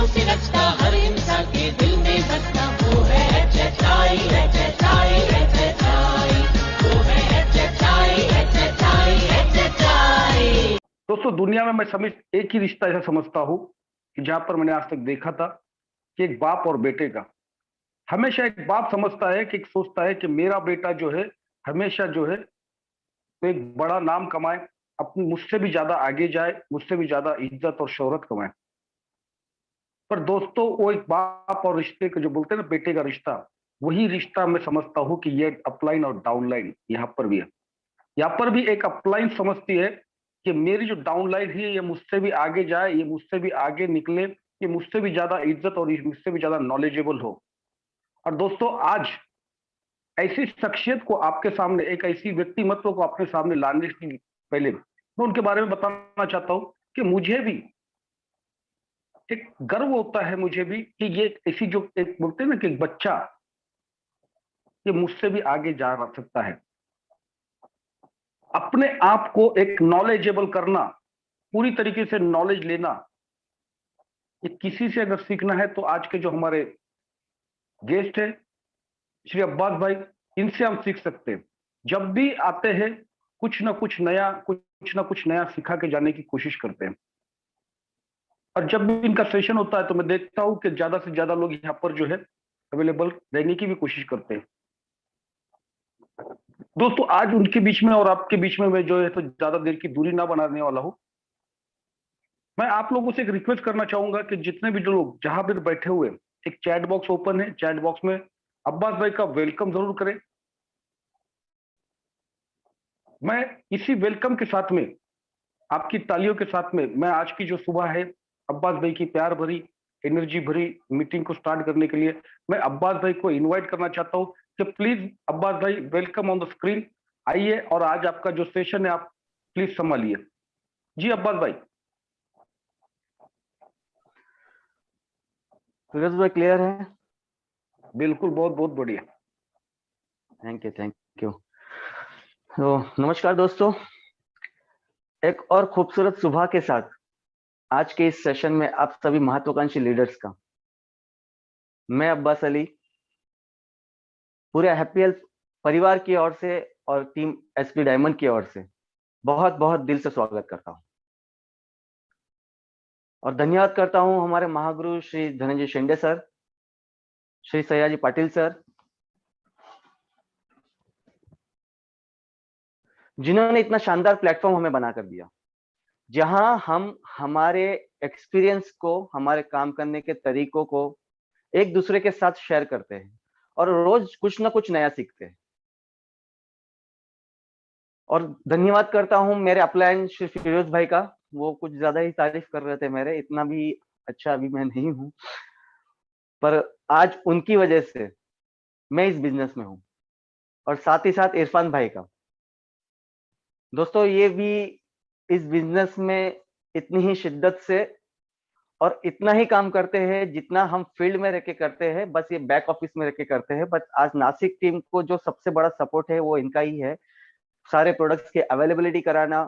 ख्वाबों से रचता, हर इंसान के दिल में बसता, वो है HHI, HHI, HHI, वो है HHI, HHI, HHI। दोस्तों, दुनिया में मैं समझ एक ही रिश्ता ऐसा समझता हूँ कि जहां पर मैंने आज तक देखा था कि एक बाप और बेटे का। हमेशा एक बाप समझता है कि सोचता है कि मेरा बेटा जो है हमेशा जो है तो एक बड़ा नाम कमाए, अपनी मुझसे भी ज्यादा आगे जाए, मुझसे भी ज्यादा इज्जत और शोहरत कमाए। पर दोस्तों, वो एक बाप और रिश्ते का जो बोलते हैं ना, बेटे का रिश्ता, वही रिश्ता मैं समझता हूँ कि ये अपलाइन और डाउनलाइन यहाँ पर भी है। यहाँ पर भी एक अपलाइन समझती है कि मेरी जो डाउनलाइन है ये मुझसे भी आगे जाए, ये मुझसे भी आगे निकले, ये मुझसे भी ज्यादा इज्जत और मुझसे भी ज्यादा नॉलेजेबल हो। और दोस्तों, आज ऐसी शख्सियत को आपके सामने, एक ऐसी व्यक्तिमत्व को अपने सामने लाने से पहले मैं उनके बारे में बताना चाहता हूं कि मुझे भी एक गर्व होता है, मुझे भी, कि ये ऐसी जो एक बोलते हैं ना कि एक बच्चा ये मुझसे भी आगे जा सकता है। अपने आप को एक नॉलेजेबल करना, पूरी तरीके से नॉलेज लेना, ये किसी से अगर सीखना है तो आज के जो हमारे गेस्ट है श्री अब्बास भाई, इनसे हम सीख सकते हैं। जब भी आते हैं कुछ ना कुछ नया सिखा के जाने की कोशिश करते हैं। और जब भी इनका सेशन होता है तो मैं देखता हूं कि ज्यादा से ज्यादा लोग यहाँ पर जो है अवेलेबल रहने की भी कोशिश करते हैं। दोस्तों, आज उनके बीच में और आपके बीच में मैं जो है तो ज्यादा देर की दूरी ना बनाने वाला हूं। मैं आप लोगों से एक रिक्वेस्ट करना चाहूंगा कि जितने भी जो लोग जहां पर बैठे हुए, एक चैट बॉक्स ओपन है, चैट बॉक्स में अब्बास भाई का वेलकम जरूर करें। मैं इसी वेलकम के साथ में, आपकी तालियों के साथ में, मैं आज की जो सुबह है अब्बास भाई की प्यार भरी, एनर्जी भरी मीटिंग को स्टार्ट करने के लिए मैं अब्बास भाई को इनवाइट करना चाहता हूं कि प्लीज अब्बास भाई, वेलकम ऑन द स्क्रीन। आइए और आज आपका जो सेशन है आप प्लीज संभालिए। जी अब्बास भाई। सूरज भाई क्लियर है? बिल्कुल, बहुत बहुत बढ़िया। Thank you. तो नमस्कार दोस्तों, एक और खूबसूरत सुबह के साथ आज के इस सेशन में आप सभी महत्वाकांक्षी लीडर्स का मैं अब्बास अली पूरे हैप्पी हेल्थ परिवार की ओर से और टीम एसपी डायमंड की ओर से बहुत बहुत दिल से स्वागत करता हूं और धन्यवाद करता हूं हमारे महागुरु श्री धनंजय शिंदे सर, श्री सयाजी पाटिल सर, जिन्होंने इतना शानदार प्लेटफॉर्म हमें बना कर दिया, जहां हम हमारे एक्सपीरियंस को, हमारे काम करने के तरीकों को एक दूसरे के साथ शेयर करते हैं और रोज कुछ ना कुछ नया सीखते हैं। और धन्यवाद करता हूं मेरे अपलाइन श्री फिरोज भाई का, वो कुछ ज्यादा ही तारीफ कर रहे थे मेरे, इतना भी अच्छा अभी मैं नहीं हूं, पर आज उनकी वजह से मैं इस बिजनेस में हूं। और साथ ही साथ इरफान भाई का। दोस्तों, ये भी इस बिजनेस में इतनी ही शिद्दत से और इतना ही काम करते हैं जितना हम फील्ड में रह के करते हैं, बस ये बैक ऑफिस में रह के करते हैं। बट आज नासिक टीम को जो सबसे बड़ा सपोर्ट है वो इनका ही है, सारे प्रोडक्ट्स की अवेलेबिलिटी कराना,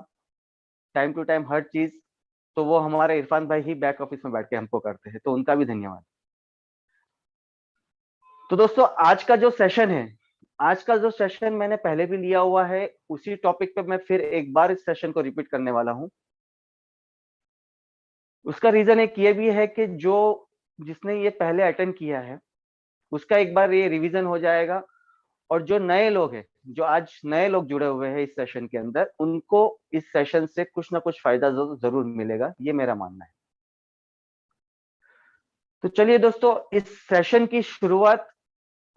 टाइम टू टाइम हर चीज, तो वो हमारे इरफान भाई ही बैक ऑफिस में बैठ के हमको करते हैं, तो उनका भी धन्यवाद। तो दोस्तों, आज का जो सेशन मैंने पहले भी लिया हुआ है, उसी टॉपिक पे मैं फिर एक बार इस सेशन को रिपीट करने वाला हूं। उसका रीजन एक ये भी है कि जिसने ये पहले अटेंड किया है उसका एक बार ये रिवीजन हो जाएगा, और जो नए लोग हैं, जो आज नए लोग जुड़े हुए हैं इस सेशन के अंदर, उनको इस सेशन से कुछ ना कुछ फायदा जरूर मिलेगा, ये मेरा मानना है। तो चलिए दोस्तों, इस सेशन की शुरुआत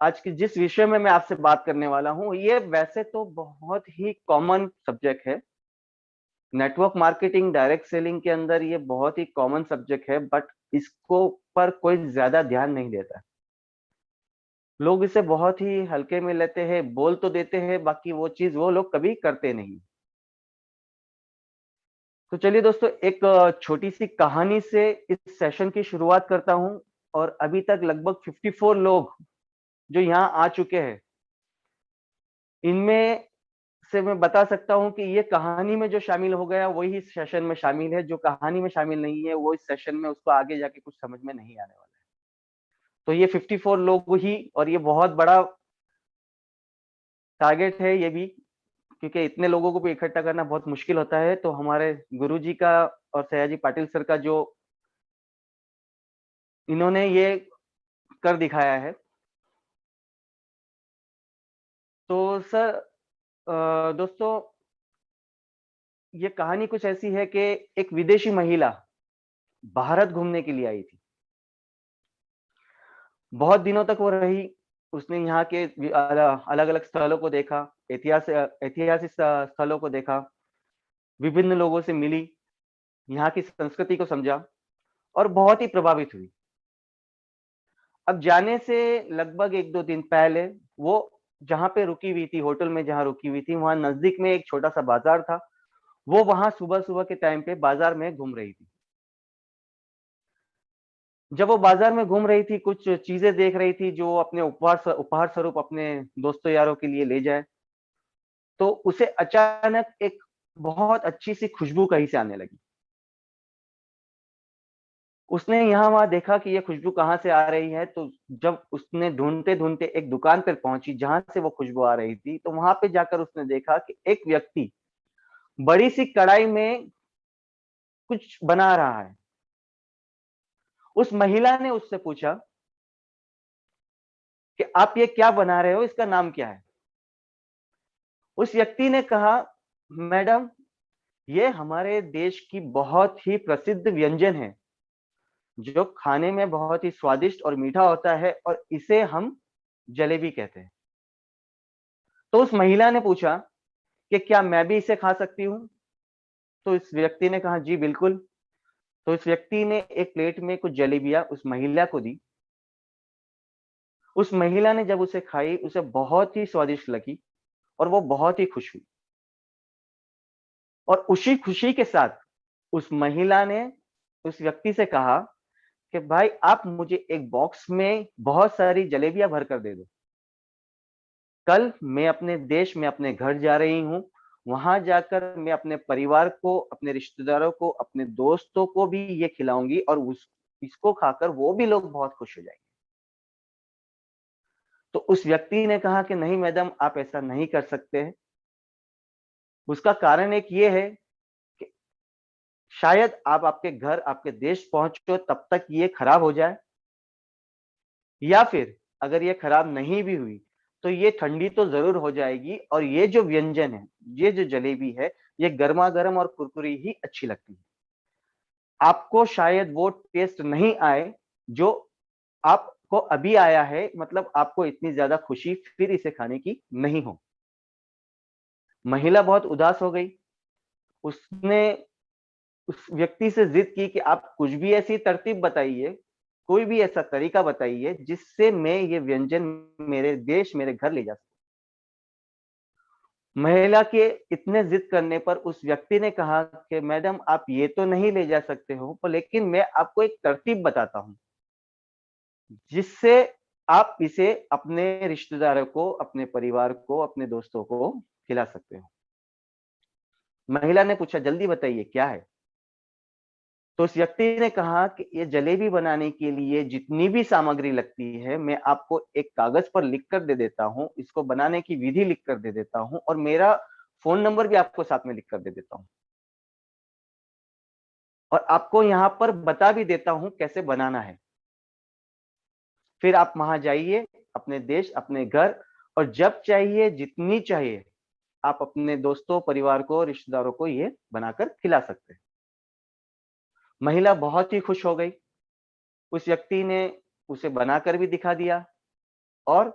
आज की जिस विषय में मैं आपसे बात करने वाला हूं, ये वैसे तो बहुत ही कॉमन सब्जेक्ट है। नेटवर्क मार्केटिंग, डायरेक्ट सेलिंग के अंदर ये बहुत ही कॉमन सब्जेक्ट है, बट इसको पर कोई ज्यादा ध्यान नहीं देता। लोग इसे बहुत ही हल्के में लेते हैं, बोल तो देते हैं, बाकी वो चीज वो लोग कभी करते नहीं। तो चलिए दोस्तों, एक छोटी सी कहानी से इस सेशन की शुरुआत करता हूं। और अभी तक लगभग 54 लोग जो यहाँ आ चुके हैं, इनमें से मैं बता सकता हूँ कि ये कहानी में जो शामिल हो गया वही इस सेशन में शामिल है, जो कहानी में शामिल नहीं है वो इस सेशन में उसको आगे जाके कुछ समझ में नहीं आने वाला है। तो ये 54 लोग ही, और ये बहुत बड़ा टारगेट है ये भी, क्योंकि इतने लोगों को भी इकट्ठा करना बहुत मुश्किल होता है। तो हमारे गुरुजी का और सयाजी पाटिल सर का जो इन्होंने ये कर दिखाया है। तो सर दोस्तों, ये कहानी कुछ ऐसी है कि एक विदेशी महिला भारत घूमने के लिए आई थी। बहुत दिनों तक वो रही, उसने यहाँ के अलग अलग स्थलों को देखा, ऐतिहासिक स्थलों को देखा, विभिन्न लोगों से मिली, यहाँ की संस्कृति को समझा और बहुत ही प्रभावित हुई। अब जाने से लगभग 1-2 दिन पहले वो जहाँ पे रुकी हुई थी, होटल में जहाँ रुकी हुई थी, वहां नजदीक में एक छोटा सा बाजार था। वो वहां सुबह सुबह के टाइम पे बाजार में घूम रही थी। जब वो बाजार में घूम रही थी, कुछ चीजें देख रही थी जो अपने उपहार स्वरूप अपने दोस्तों यारों के लिए ले जाए, तो उसे अचानक एक बहुत अच्छी सी खुशबू कहीं से आने लगी। उसने यहाँ वहां देखा कि ये खुशबू कहाँ से आ रही है। तो जब उसने ढूंढते ढूंढते एक दुकान पर पहुंची जहां से वो खुशबू आ रही थी, तो वहां पे जाकर उसने देखा कि एक व्यक्ति बड़ी सी कढ़ाई में कुछ बना रहा है। उस महिला ने उससे पूछा कि आप ये क्या बना रहे हो, इसका नाम क्या है? उस व्यक्ति ने कहा, मैडम, ये हमारे देश की बहुत ही प्रसिद्ध व्यंजन है जो खाने में बहुत ही स्वादिष्ट और मीठा होता है, और इसे हम जलेबी कहते हैं। तो उस महिला ने पूछा कि क्या मैं भी इसे खा सकती हूँ? तो इस व्यक्ति ने कहा, जी बिल्कुल। तो इस व्यक्ति ने एक प्लेट में कुछ जलेबियां उस महिला को दी। उस महिला ने जब उसे खाई, उसे बहुत ही स्वादिष्ट लगी और वो बहुत ही खुश हुई। और उसी खुशी के साथ उस महिला ने उस व्यक्ति से कहा कि भाई, आप मुझे एक बॉक्स में बहुत सारी जलेबियां भर कर दे दो। कल मैं अपने देश में अपने घर जा रही हूँ, वहां जाकर मैं अपने परिवार को, अपने रिश्तेदारों को, अपने दोस्तों को भी ये खिलाऊंगी और इसको खाकर वो भी लोग बहुत खुश हो जाएंगे। तो उस व्यक्ति ने कहा कि नहीं मैडम, आप ऐसा नहीं कर सकते हैं। उसका कारण एक ये है कि शायद आप आपके घर, आपके देश पहुंचो तब तक ये खराब हो जाए, या फिर अगर ये खराब नहीं भी हुई तो ये ठंडी तो जरूर हो जाएगी, और ये जो व्यंजन है, ये जो जलेबी है, ये गर्मा गर्म और कुरकुरी ही अच्छी लगती है। आपको शायद वो टेस्ट नहीं आए जो आपको अभी आया है, मतलब आपको इतनी ज्यादा खुशी फिर इसे खाने की नहीं हो। महिला बहुत उदास हो गई। उसने उस व्यक्ति से जिद की कि आप कुछ भी ऐसी तरतीब बताइए, कोई भी ऐसा तरीका बताइए जिससे मैं ये व्यंजन मेरे देश, मेरे घर ले जा सकूं। महिला के इतने जिद करने पर उस व्यक्ति ने कहा कि मैडम, आप ये तो नहीं ले जा सकते हो, पर लेकिन मैं आपको एक तरतीब बताता हूँ जिससे आप इसे अपने रिश्तेदारों को, अपने परिवार को, अपने दोस्तों को खिला सकते हो। महिला ने पूछा, जल्दी बताइए क्या है? तो उस व्यक्ति ने कहा कि ये जलेबी बनाने के लिए जितनी भी सामग्री लगती है, मैं आपको एक कागज पर लिख कर दे देता हूँ, इसको बनाने की विधि लिख कर दे देता हूँ, और मेरा फोन नंबर भी आपको साथ में लिख कर दे देता हूँ, और आपको यहाँ पर बता भी देता हूँ कैसे बनाना है। फिर आप वहां जाइए, अपने देश, अपने घर, और जब चाहिए, जितनी चाहिए, आप अपने दोस्तों, परिवार को, रिश्तेदारों को ये बनाकर खिला सकते हैं। महिला बहुत ही खुश हो गई। उस व्यक्ति ने उसे बनाकर भी दिखा दिया और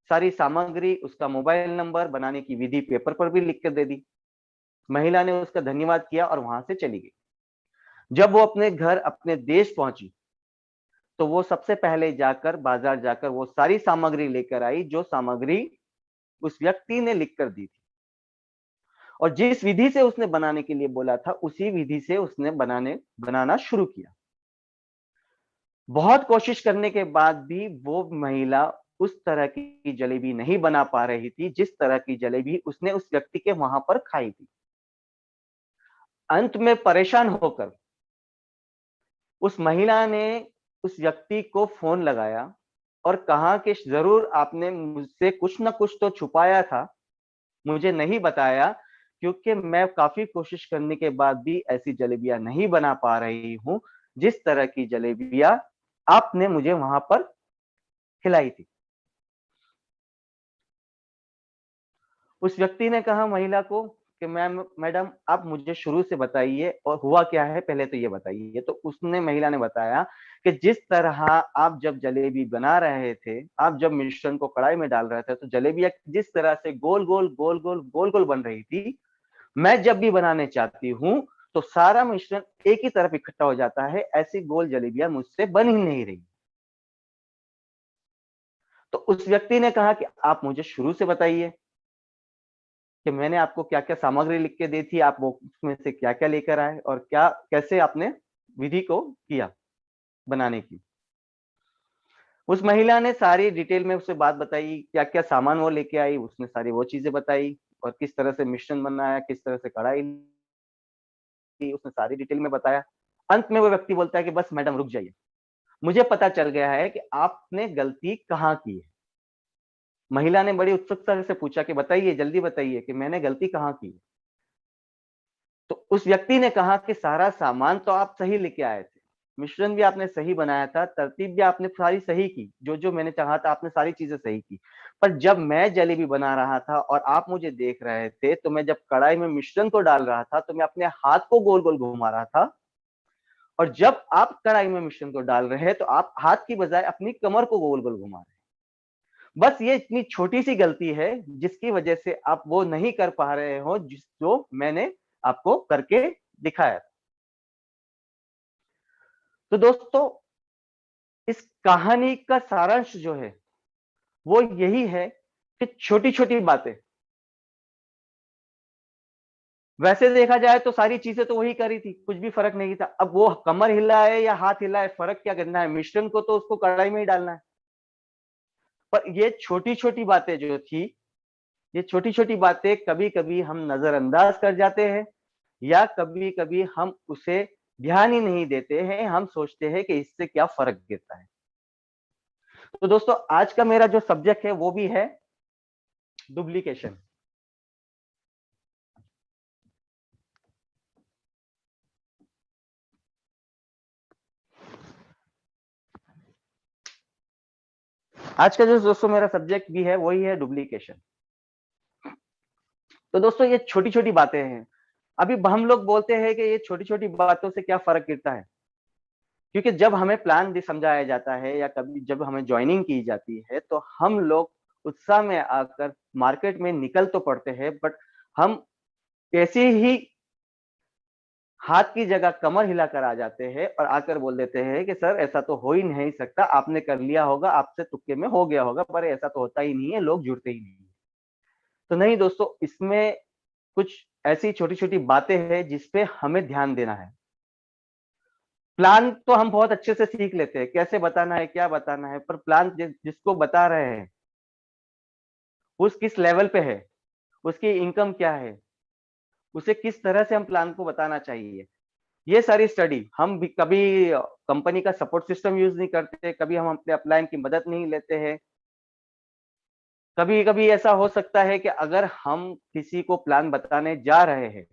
सारी सामग्री, उसका मोबाइल नंबर, बनाने की विधि पेपर पर भी लिख कर दे दी। महिला ने उसका धन्यवाद किया और वहां से चली गई। जब वो अपने घर, अपने देश पहुंची, तो वो सबसे पहले जाकर, बाजार जाकर वो सारी सामग्री लेकर आई जो सामग्री उस व्यक्ति ने लिख कर दी थी, और जिस विधि से उसने बनाने के लिए बोला था, उसी विधि से उसने बनाना शुरू किया। बहुत कोशिश करने के बाद भी वो महिला उस तरह की जलेबी नहीं बना पा रही थी जिस तरह की जलेबी उसने उस व्यक्ति के वहां पर खाई थी। अंत में परेशान होकर उस महिला ने उस व्यक्ति को फोन लगाया और कहा कि जरूर आपने मुझसे कुछ ना कुछ तो छुपाया था, मुझे नहीं बताया, क्योंकि मैं काफी कोशिश करने के बाद भी ऐसी जलेबियां नहीं बना पा रही हूं जिस तरह की जलेबियां आपने मुझे वहां पर खिलाई थी। उस व्यक्ति ने कहा महिला को कि मैम मैडम आप मुझे शुरू से बताइए और हुआ क्या है पहले तो ये बताइए। तो उसने महिला ने बताया कि जिस तरह आप जब जलेबी बना रहे थे, आप जब मिश्रण को कढ़ाई में डाल रहे थे, तो जलेबियां जिस तरह से गोल गोल गोल गोल गोल गोल बन रही थी, मैं जब भी बनाने चाहती हूँ तो सारा मिश्रण एक ही तरफ इकट्ठा हो जाता है, ऐसी गोल जलेबियां मुझसे बन ही नहीं रही। तो उस व्यक्ति ने कहा कि आप मुझे शुरू से बताइए कि मैंने आपको क्या क्या सामग्री लिख के दी थी, आप वो उसमें से क्या क्या लेकर आए और क्या कैसे आपने विधि को किया बनाने की। उस महिला ने सारी डिटेल में उसे बात बताई, क्या क्या सामान वो लेके आई, उसने सारी वो चीजें बताई और किस तरह से मिश्रण बनाया, किस तरह से कढ़ाई ली, उसने सारी डिटेल में बताया। अंत में वो व्यक्ति बोलता है कि बस मैडम रुक जाइए, मुझे पता चल गया है कि आपने गलती कहाँ की है। महिला ने बड़ी उत्सुकता से पूछा कि बताइए, जल्दी बताइए कि मैंने गलती कहाँ की है। तो उस व्यक्ति ने कहा कि सारा सामान तो आप सही लेके आए थे, मिश्रण भी आपने सही बनाया था, तरतीब भी आपने सारी सही की, जो जो मैंने चाहा था आपने सारी चीजें सही की। पर जब मैं जलेबी बना रहा था और आप मुझे देख रहे थे, तो मैं जब कढ़ाई में मिश्रण को डाल रहा था तो मैं अपने हाथ को गोल गोल घुमा रहा था, और जब आप कढ़ाई में मिश्रण को डाल रहे हैं तो आप हाथ की बजाय अपनी कमर को गोल गोल घुमा रहे हैं। बस ये इतनी छोटी सी गलती है जिसकी वजह से आप वो नहीं कर पा रहे हो जो मैंने आपको करके दिखाया। तो दोस्तों, इस कहानी का सारांश जो है वो यही है कि छोटी छोटी बातें, वैसे देखा जाए तो सारी चीजें तो वही करी थी, कुछ भी फर्क नहीं था। अब वो कमर हिला है या हाथ हिला है, फर्क क्या करना है, मिश्रण को तो उसको कढ़ाई में ही डालना है। पर ये छोटी छोटी बातें जो थी, ये छोटी छोटी बातें कभी कभी हम नजरअंदाज कर जाते हैं या कभी कभी हम उसे ध्यान ही नहीं देते हैं, हम सोचते हैं कि इससे क्या फर्क गिरता है। तो दोस्तों, आज का मेरा जो सब्जेक्ट है वो भी है डुप्लीकेशन। आज का जो दोस्तों मेरा सब्जेक्ट भी है वही है डुप्लीकेशन। तो दोस्तों, ये छोटी छोटी बातें हैं। अभी हम लोग बोलते हैं कि ये छोटी छोटी बातों से क्या फर्क गिरता है, क्योंकि जब हमें प्लान समझाया जाता है या कभी जब हमें ज्वाइनिंग की जाती है तो हम लोग उत्साह में आकर मार्केट में निकल तो पड़ते हैं, बट हम ऐसे ही हाथ की जगह कमर हिलाकर आ जाते हैं और आकर बोल देते हैं कि सर ऐसा तो हो ही नहीं सकता, आपने कर लिया होगा, आपसे तुक्के में हो गया होगा, पर ऐसा तो होता ही नहीं है, लोग जुड़ते ही नहीं है। तो नहीं दोस्तों, इसमें कुछ ऐसी छोटी छोटी बातें हैं जिसपे हमें ध्यान देना है। प्लान तो हम बहुत अच्छे से सीख लेते हैं, कैसे बताना है, क्या बताना है, पर प्लान जिसको बता रहे हैं उस किस लेवल पे है, उसकी इनकम क्या है, उसे किस तरह से हम प्लान को बताना चाहिए, ये सारी स्टडी हम भी कभी कंपनी का सपोर्ट सिस्टम यूज नहीं करते, कभी हम अपने अपलाइन की मदद नहीं लेते हैं। कभी कभी ऐसा हो सकता है कि अगर हम किसी को प्लान बताने जा रहे हैं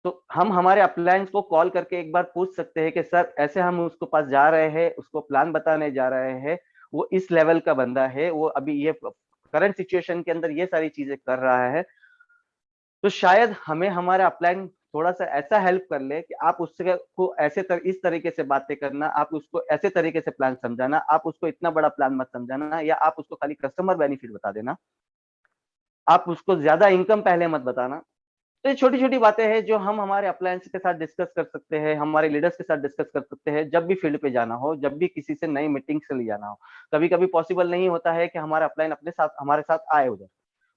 तो हम हमारे अपलायंस को कॉल करके एक बार पूछ सकते हैं कि सर ऐसे हम उसको पास जा रहे हैं, उसको प्लान बताने जा रहे हैं, वो इस लेवल का बंदा है, वो अभी ये करंट सिचुएशन के अंदर ये सारी चीजें कर रहा है, तो शायद हमें हमारा अपलाइन थोड़ा सा ऐसा हेल्प कर ले कि आप उससे को इस तरीके से बातें करना, आप उसको ऐसे तरीके से प्लान समझाना, आप उसको इतना बड़ा प्लान मत समझाना, या आप उसको खाली कस्टमर बेनिफिट बता देना, आप उसको ज्यादा इनकम पहले मत बताना। तो ये छोटी छोटी बातें हैं जो हम हमारे अप्लायंस के साथ डिस्कस कर सकते हैं, हमारे लीडर्स के साथ डिस्कस कर सकते हैं, जब भी फील्ड पे जाना हो, जब भी किसी से नई मीटिंग से ले जाना हो। कभी कभी पॉसिबल नहीं होता है कि हमारा अपलाइन अपने साथ हमारे साथ आए उधर,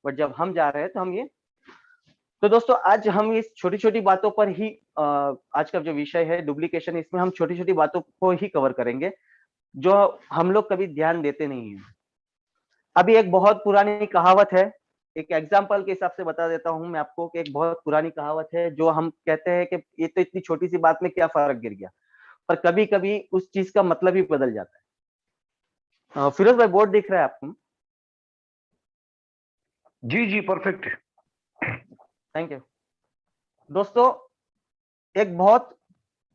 बट जब हम जा रहे हैं तो हम ये। तो दोस्तों, आज हम इस छोटी छोटी बातों पर ही आज का जो विषय है डुप्लीकेशन, इसमें हम छोटी छोटी बातों को ही कवर करेंगे। जो हम लोग कभी ध्यान देते नहीं है। अभी एक बहुत पुरानी कहावत है, एक एग्जाम्पल के हिसाब से बता देता हूं मैं आपको कि एक बहुत पुरानी कहावत है, जो हम कहते हैं कि ये तो इतनी छोटी सी बात में क्या फर्क गिर गया, पर कभी कभी उस चीज का मतलब ही बदल जाता है। फिरोज भाई बोर्ड दिख रहा है आपको? जी जी, परफेक्ट है। Thank you. दोस्तों, एक बहुत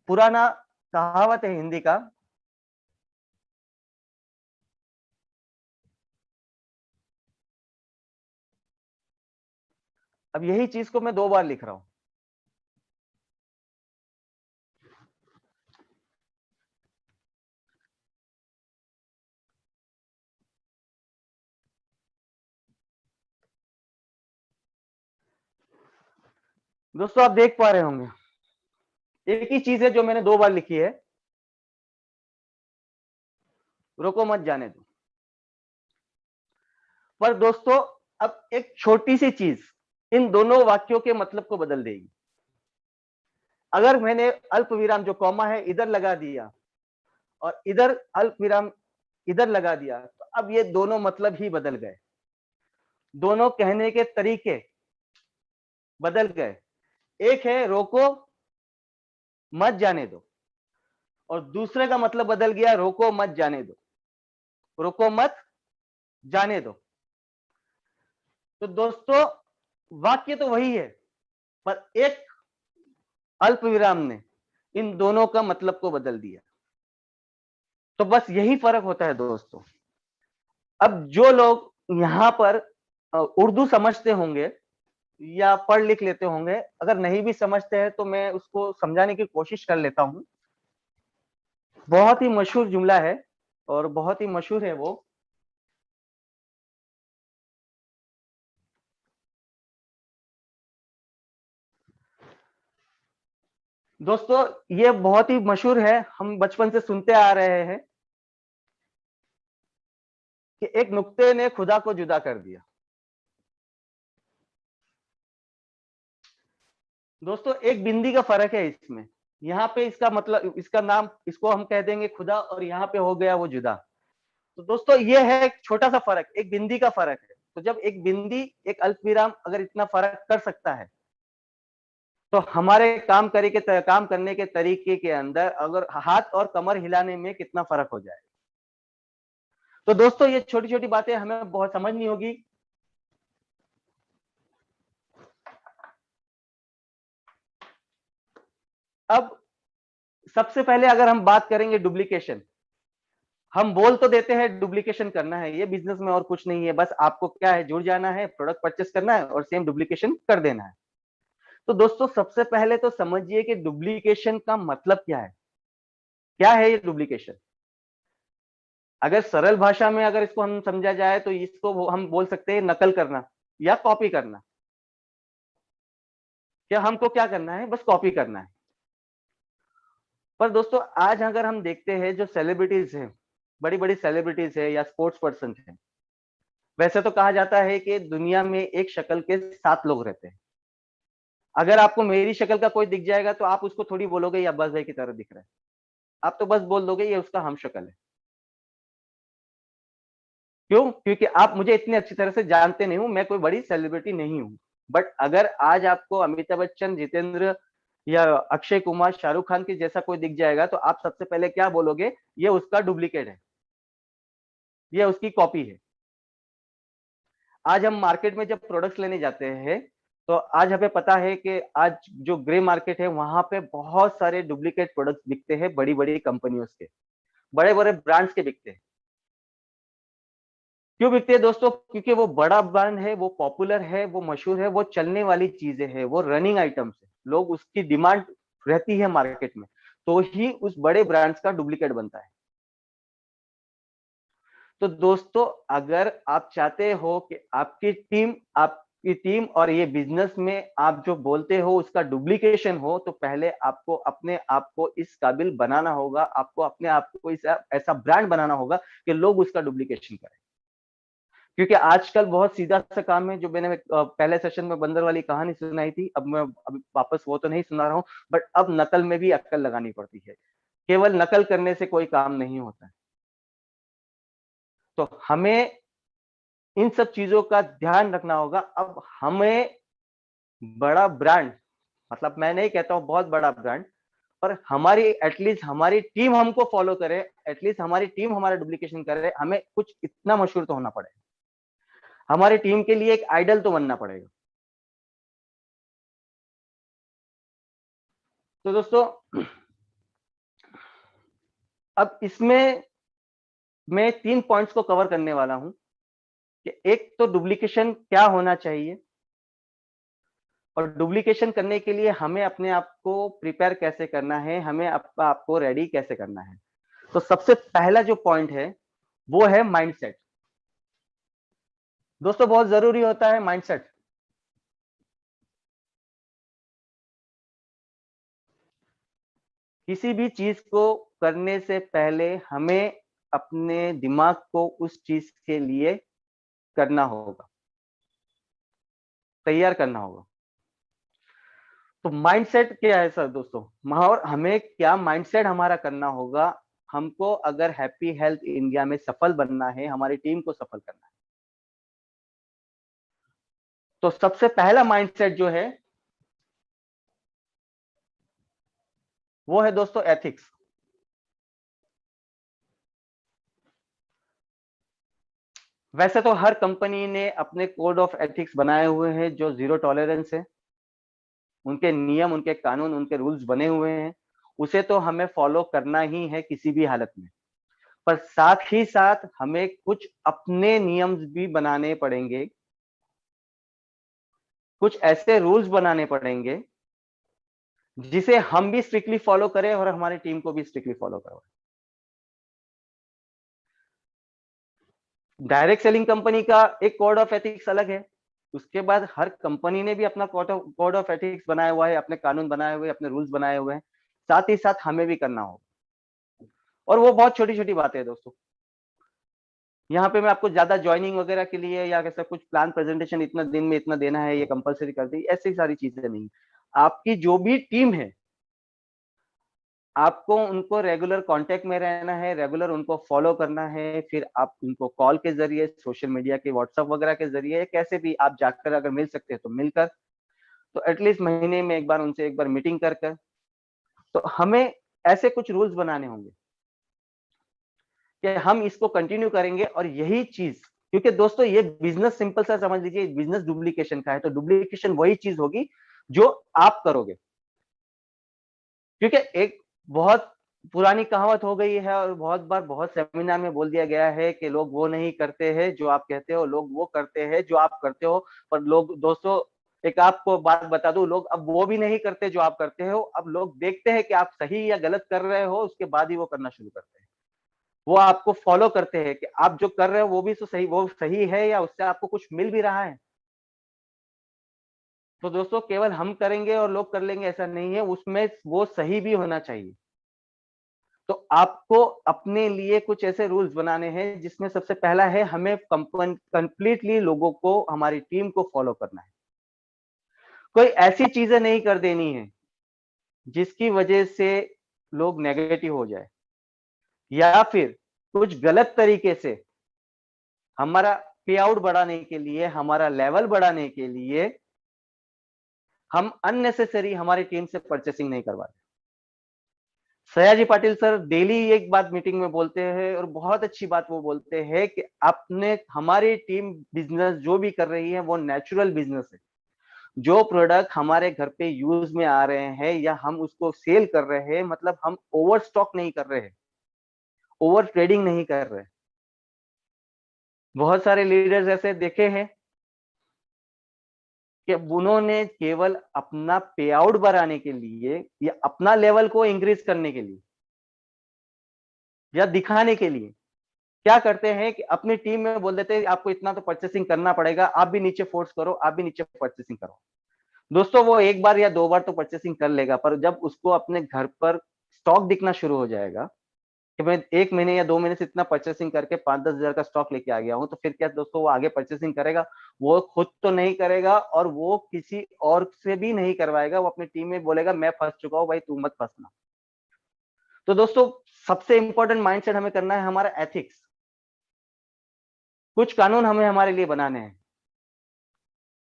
पुराना कहावत है हिंदी का, अब यही चीज को मैं 2 बार लिख रहा हूं। दोस्तों, आप देख पा रहे होंगे, एक ही चीज है जो मैंने 2 बार लिखी है, रोको मत जाने दो। पर दोस्तों, अब एक छोटी सी चीज इन दोनों वाक्यों के मतलब को बदल देगी। अगर मैंने अल्प विराम जो कॉमा है इधर लगा दिया और इधर अल्प विराम इधर लगा दिया, तो अब ये दोनों मतलब ही बदल गए, दोनों कहने के तरीके बदल गए। एक है रोको मत जाने दो, और दूसरे का मतलब बदल गया रोको मत जाने दो, रोको मत जाने दो। तो दोस्तों, वाक्य तो वही है, पर एक अल्प विराम ने इन दोनों का मतलब को बदल दिया। तो बस यही फर्क होता है दोस्तों। अब जो लोग यहाँ पर उर्दू समझते होंगे या पढ़ लिख लेते होंगे, अगर नहीं भी समझते हैं तो मैं उसको समझाने की कोशिश कर लेता हूं। बहुत ही मशहूर जुमला है और बहुत ही मशहूर है वो। दोस्तों, ये बहुत ही मशहूर है, हम बचपन से सुनते आ रहे हैं कि एक नुक्ते ने खुदा को जुदा कर दिया। दोस्तों, एक बिंदी का फर्क है इसमें। यहाँ पे इसका मतलब, इसका नाम, इसको हम कह देंगे खुदा, और यहाँ पे हो गया वो जुदा। तो दोस्तों, ये है एक छोटा सा फर्क, एक बिंदी का फर्क है। तो जब एक बिंदी, एक अल्प विराम अगर इतना फर्क कर सकता है, तो हमारे काम करने के तरीके के अंदर अगर हाथ और कमर हिलाने में कितना फर्क हो जाए। तो दोस्तों, ये छोटी छोटी बातें हमें बहुत समझनी होगी। अब सबसे पहले अगर हम बात करेंगे डुप्लीकेशन, हम बोल तो देते हैं डुप्लीकेशन करना है, ये बिजनेस में और कुछ नहीं है, बस आपको क्या है, जुड़ जाना है, प्रोडक्ट परचेस करना है और सेम डुप्लीकेशन कर देना है। तो दोस्तों, सबसे पहले तो समझिए कि डुप्लीकेशन का मतलब क्या है, क्या है ये डुप्लीकेशन। अगर सरल भाषा में अगर इसको हम समझा जाए तो इसको हम बोल सकते हैं नकल करना या कॉपी करना। क्या हमको क्या करना है, बस कॉपी करना है। पर दोस्तों, आज अगर हम देखते हैं जो सेलिब्रिटीज हैं, बड़ी बड़ी सेलिब्रिटीज है या स्पोर्ट्स पर्सन है, वैसे तो कहा जाता है कि दुनिया में एक शक्ल के 7 लोग रहते हैं। अगर आपको मेरी शक्ल का कोई दिख जाएगा तो आप उसको थोड़ी बोलोगे ये अब्बास भाई की तरह दिख रहा है, आप तो बस बोल दोगे ये उसका हम शक्ल है। क्यों? क्योंकि आप मुझे इतनी अच्छी तरह से जानते नहीं हूं, मैं कोई बड़ी सेलिब्रिटी नहीं हूं। बट अगर आज आपको अमिताभ बच्चन, जितेंद्र या अक्षय कुमार, शाहरुख खान के जैसा कोई दिख जाएगा, तो आप सबसे पहले क्या बोलोगे, ये उसका डुप्लीकेट है, ये उसकी कॉपी है। आज हम मार्केट में जब प्रोडक्ट्स लेने जाते हैं, तो आज हमें पता है कि आज जो ग्रे मार्केट है वहां पे बहुत सारे डुप्लीकेट प्रोडक्ट्स बिकते हैं, बड़ी बड़ी कंपनियों के, बड़े बड़े ब्रांड्स के बिकते हैं। क्यों बिकते हैं दोस्तों? क्योंकि वो बड़ा ब्रांड है, वो पॉपुलर है, वो मशहूर है, वो चलने वाली चीजें है, वो रनिंग आइटम्स है, लोग उसकी डिमांड रहती है मार्केट में, तो ही उस बड़े ब्रांड्स का डुप्लीकेट बनता है। तो दोस्तों, अगर आप चाहते हो कि आपकी टीम और ये बिजनेस में आप जो बोलते हो उसका डुप्लीकेशन हो, तो पहले आपको अपने आप को इस काबिल बनाना होगा, आपको अपने आप को ऐसा ब्रांड बनाना होगा कि लोग उसका डुप्लीकेशन करें। क्योंकि आजकल बहुत सीधा सा काम है, जो मैंने पहले सेशन में बंदर वाली कहानी सुनाई थी, अब मैं अभी वापस वो तो नहीं सुना रहा हूँ, बट अब नकल में भी अक्ल लगानी पड़ती है, केवल नकल करने से कोई काम नहीं होता है। तो हमें इन सब चीजों का ध्यान रखना होगा। अब हमें बड़ा ब्रांड, मतलब मैं नहीं कहता हूं बहुत बड़ा ब्रांड, पर हमारी एटलीस्ट हमारी टीम हमको फॉलो करे, एटलीस्ट हमारी टीम हमारा डुप्लीकेशन करे, हमें कुछ इतना मशहूर तो होना पड़ेगा, हमारी टीम के लिए एक आइडल तो बनना पड़ेगा। तो दोस्तों अब इसमें मैं 3 पॉइंट्स को कवर करने वाला हूं कि एक तो डुप्लीकेशन क्या होना चाहिए, और डुप्लीकेशन करने के लिए हमें अपने आप को प्रिपेयर कैसे करना है, हमें आपको रेडी कैसे करना है। तो सबसे पहला जो पॉइंट है वो है माइंडसेट। दोस्तों बहुत जरूरी होता है माइंडसेट। किसी भी चीज को करने से पहले हमें अपने दिमाग को उस चीज के लिए करना होगा, तैयार करना होगा। तो माइंडसेट क्या है सर दोस्तों, और हमें क्या माइंडसेट हमारा करना होगा, हमको अगर हैप्पी हेल्थ इंडिया में सफल बनना है, हमारी टीम को सफल करना है, तो सबसे पहला माइंडसेट जो है वो है दोस्तों एथिक्स। वैसे तो हर कंपनी ने अपने कोड ऑफ एथिक्स बनाए हुए हैं जो जीरो टॉलरेंस है, उनके नियम, उनके कानून, उनके रूल्स बने हुए हैं, उसे तो हमें फॉलो करना ही है किसी भी हालत में। पर साथ ही साथ हमें कुछ अपने नियम भी बनाने पड़ेंगे, कुछ ऐसे रूल्स बनाने पड़ेंगे जिसे हम भी स्ट्रिक्टली फॉलो करें और हमारी टीम को भी स्ट्रिक्टली फॉलो करवाएं। डायरेक्ट सेलिंग कंपनी का एक कोड ऑफ एथिक्स अलग है, उसके बाद हर कंपनी ने भी अपना कोड ऑफ एथिक्स बनाया हुआ है, अपने कानून बनाए हुए, अपने रूल्स बनाए हुए हैं, साथ ही साथ हमें भी करना होगा। और वो बहुत छोटी छोटी बातें हैं दोस्तों। यहाँ पे मैं आपको ज्यादा ज्वाइनिंग वगैरह के लिए या ऐसा कुछ प्लान प्रेजेंटेशन इतना दिन में इतना देना है, ये कंपलसरी कर दी, ऐसी सारी चीजें नहीं। आपकी जो भी टीम है, आपको उनको रेगुलर कांटेक्ट में रहना है, रेगुलर उनको फॉलो करना है, फिर आप उनको कॉल के जरिए, सोशल मीडिया के व्हाट्सएप वगैरह के जरिए, कैसे भी आप जाकर अगर मिल सकते हैं तो मिलकर, तो एटलीस्ट महीने में एक बार उनसे एक बार मीटिंग कर कर, तो हमें ऐसे कुछ रूल्स बनाने होंगे कि हम इसको कंटिन्यू करेंगे। और यही चीज, क्योंकि दोस्तों ये बिजनेस सिंपल सा समझ लीजिए, बिजनेस डुप्लीकेशन का है, तो डुप्लीकेशन वही चीज होगी जो आप करोगे। क्योंकि एक बहुत पुरानी कहावत हो गई है और बहुत बार बहुत सेमिनार में बोल दिया गया है कि लोग वो नहीं करते हैं जो आप कहते हो, लोग वो करते हैं जो आप करते हो। पर लोग दोस्तों, एक आपको बात बता दूं, लोग अब वो भी नहीं करते जो आप करते हो। अब लोग देखते हैं कि आप सही या गलत कर रहे हो, उसके बाद ही वो करना शुरू करते हैं। वो आपको फॉलो करते हैं कि आप जो कर रहे हो वो भी तो सही, वो सही है या उससे आपको कुछ मिल भी रहा है। तो दोस्तों केवल हम करेंगे और लोग कर लेंगे ऐसा नहीं है, उसमें वो सही भी होना चाहिए। तो आपको अपने लिए कुछ ऐसे रूल्स बनाने हैं जिसमें सबसे पहला है, हमें कंप्लीटली लोगों को, हमारी टीम को फॉलो करना है। कोई ऐसी चीजें नहीं कर देनी है जिसकी वजह से लोग नेगेटिव हो जाए, या फिर कुछ गलत तरीके से हमारा पे आउट बढ़ाने के लिए, हमारा लेवल बढ़ाने के लिए हम अननेसेसरी हमारी टीम से परचेसिंग नहीं करवाते। सयाजी पाटिल सर डेली एक बात मीटिंग में बोलते हैं और बहुत अच्छी बात वो बोलते हैं कि आपने, हमारी टीम बिजनेस जो भी कर रही है वो नेचुरल बिजनेस है। जो प्रोडक्ट हमारे घर पे यूज में आ रहे हैं या हम उसको सेल कर रहे हैं, मतलब हम ओवर स्टॉक नहीं कर रहे हैं, ओवर ट्रेडिंग नहीं कर रहे। बहुत सारे लीडर्स ऐसे देखे हैं कि उन्होंने केवल अपना पे आउट बढ़ाने के लिए या अपना लेवल को इंक्रीज करने के लिए या दिखाने के लिए क्या करते हैं कि अपनी टीम में बोल देते हैं आपको इतना तो परचेसिंग करना पड़ेगा, आप भी नीचे फोर्स करो, आप भी नीचे परचेसिंग करो। दोस्तों वो एक बार या दो बार तो परचेसिंग कर लेगा, पर जब उसको अपने घर पर स्टॉक दिखना शुरू हो जाएगा कि मैं 1 महीने या 2 महीने से इतना परचेसिंग करके 5-10 हजार का स्टॉक लेके आ गया हूं, तो फिर क्या दोस्तों वो आगे परचेसिंग करेगा? वो खुद तो नहीं करेगा और वो किसी और से भी नहीं करवाएगा, वो अपनी टीम में बोलेगा मैं फंस चुका हूं भाई, तू मत फंसना। तो दोस्तों सबसे इंपॉर्टेंट माइंडसेट हमें करना है हमारा एथिक्स। कुछ कानून हमें हमारे लिए बनाने हैं,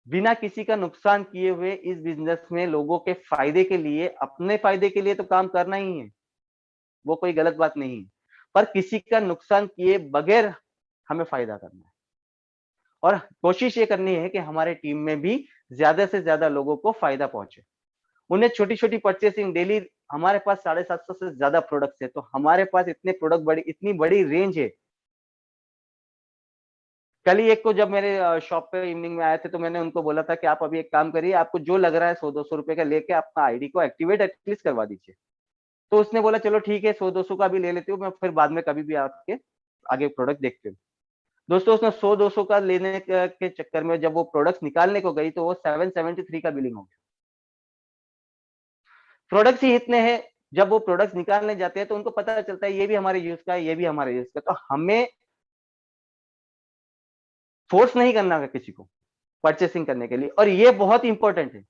बिना किसी का नुकसान किए हुए इस बिजनेस में लोगों के फायदे के लिए, अपने फायदे के लिए तो काम करना ही है, वो कोई गलत बात नहीं है, पर किसी का नुकसान किए बगैर हमें फायदा करना है। और कोशिश ये करनी है कि हमारे टीम में भी ज्यादा से ज्यादा लोगों को फायदा पहुंचे, उन्हें छोटी छोटी परचेसिंग डेली। हमारे पास 750 से ज्यादा प्रोडक्ट्स है, तो हमारे पास इतने प्रोडक्ट बड़ी, इतनी बड़ी रेंज है। कल ही एक को जब मेरे शॉप पे इवनिंग में आए थे, तो मैंने उनको बोला था कि आप अभी एक काम करिए, आपको जो लग रहा है 100-200 रुपए का लेके अपना आईडी को एक्टिवेट एटलीस्ट करवा दीजिए। तो उसने बोला चलो ठीक है, 100-200 का भी ले लेती हूँ मैं, फिर बाद में कभी भी आपके आगे प्रोडक्ट देखते हूँ। दोस्तों उसने 100-200 का लेने के चक्कर में जब वो प्रोडक्ट्स निकालने को गई, तो वो 773 का बिलिंग हो गया। प्रोडक्ट्स ही इतने हैं, जब वो प्रोडक्ट्स निकालने जाते हैं तो उनको पता चलता है ये भी हमारे यूज का है, ये भी हमारे यूज का। तो हमें फोर्स नहीं करना है किसी को परचेसिंग करने के लिए, और ये बहुत इंपॉर्टेंट है।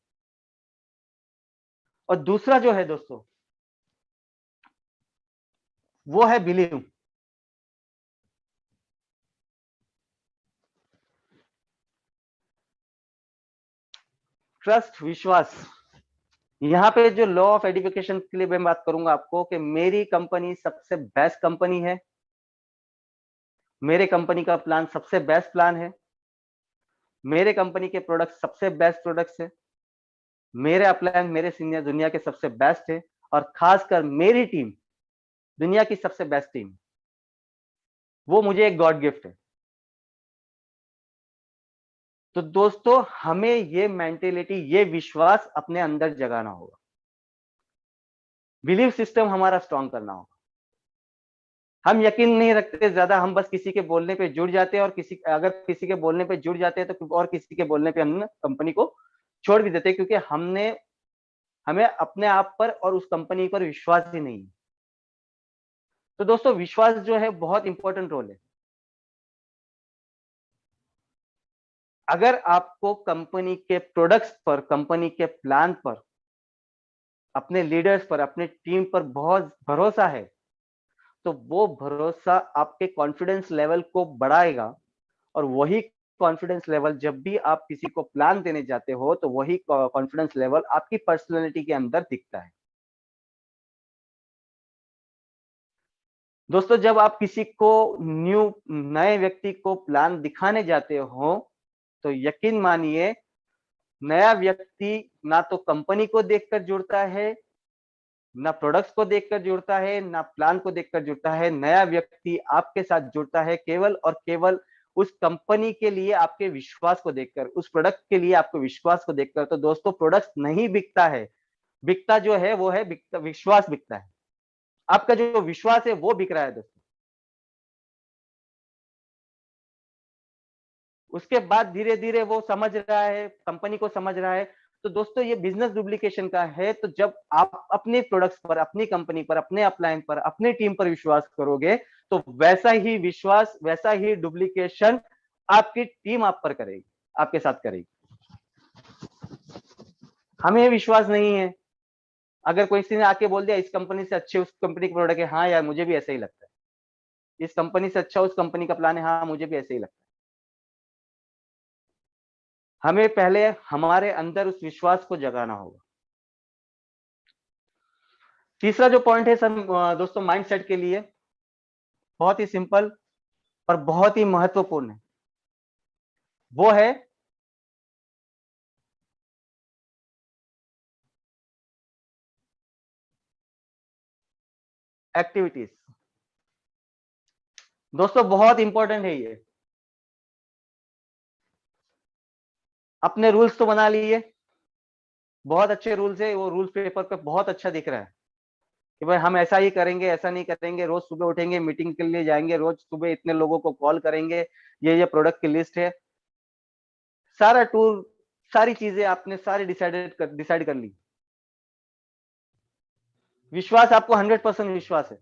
और दूसरा जो है दोस्तों, वो है बिलीव। ट्रस्ट, विश्वास। यहाँ पे जो लॉ ऑफ एडिफिकेशन के लिए मैं बात करूंगा आपको कि मेरी कंपनी सबसे बेस्ट कंपनी है, मेरे कंपनी का प्लान सबसे बेस्ट प्लान है, मेरे कंपनी के प्रोडक्ट सबसे बेस्ट प्रोडक्ट्स है, मेरे अपलायंस, मेरे सीनियर दुनिया के सबसे बेस्ट है, और खासकर मेरी टीम दुनिया की सबसे बेस्ट टीम, वो मुझे एक गॉड गिफ्ट है। तो दोस्तों हमें ये मेंटेलिटी, ये विश्वास अपने अंदर जगाना होगा, बिलीफ सिस्टम हमारा स्ट्रांग करना होगा। हम यकीन नहीं रखते ज्यादा, हम बस किसी के बोलने पे जुड़ जाते हैं, और अगर किसी के बोलने पे जुड़ जाते हैं तो और किसी के बोलने पे हम कंपनी को छोड़ भी देते हैं, क्योंकि हमें अपने आप पर और उस कंपनी पर विश्वास ही नहीं है। तो दोस्तों विश्वास जो है बहुत इंपॉर्टेंट रोल है। अगर आपको कंपनी के प्रोडक्ट्स पर, कंपनी के प्लान पर, अपने लीडर्स पर, अपने टीम पर बहुत भरोसा है, तो वो भरोसा आपके कॉन्फिडेंस लेवल को बढ़ाएगा, और वही कॉन्फिडेंस लेवल जब भी आप किसी को प्लान देने जाते हो, तो वही कॉन्फिडेंस लेवल आपकी पर्सनैलिटी के अंदर दिखता है। दोस्तों जब आप किसी को नए व्यक्ति को प्लान दिखाने जाते हो, तो यकीन मानिए नया व्यक्ति ना तो कंपनी को देखकर जुड़ता है, ना प्रोडक्ट्स को देखकर जुड़ता है, ना प्लान को देखकर जुड़ता है। नया व्यक्ति आपके साथ जुड़ता है केवल और केवल उस कंपनी के लिए आपके विश्वास को देखकर, उस प्रोडक्ट के लिए आपके विश्वास को देखकर। तो दोस्तों प्रोडक्ट नहीं बिकता है, बिकता जो है वो है विश्वास बिकता है। आपका जो विश्वास है वो बिक रहा है दोस्तों। उसके बाद धीरे धीरे वो समझ रहा है, कंपनी को समझ रहा है। तो दोस्तों ये बिजनेस डुप्लीकेशन का है। तो जब आप अपने प्रोडक्ट्स पर, अपनी कंपनी पर, अपने अपलाइन पर, अपनी टीम पर विश्वास करोगे, तो वैसा ही विश्वास, वैसा ही डुप्लीकेशन आपकी टीम आप पर करेगी, आपके साथ करेगी। हमें विश्वास नहीं है, अगर कोई किसी ने आके बोल दिया इस कंपनी से अच्छे उस कंपनी के प्रोडक्ट है, हाँ यार मुझे भी ऐसा ही लगता है। इस कंपनी से अच्छा उस कंपनी का प्लान है, हाँ मुझे भी ऐसे ही लगता है। हमें पहले हमारे अंदर उस विश्वास को जगाना होगा। तीसरा जो पॉइंट है सर दोस्तों माइंडसेट के लिए, बहुत ही सिंपल और बहुत ही महत्वपूर्ण है, वो है एक्टिविटीज। दोस्तों बहुत इंपॉर्टेंट है ये। अपने रूल्स तो बना लिए, बहुत अच्छे रूल्स है, वो रूल्स पेपर पे बहुत अच्छा दिख रहा है कि भाई हम ऐसा ही करेंगे, ऐसा नहीं करेंगे, रोज सुबह उठेंगे, मीटिंग के लिए जाएंगे, रोज सुबह इतने लोगों को कॉल करेंगे, ये प्रोडक्ट की लिस्ट है, सारा टूर, सारी चीजें आपने सारी डिसाइड कर ली। विश्वास आपको 100% विश्वास है,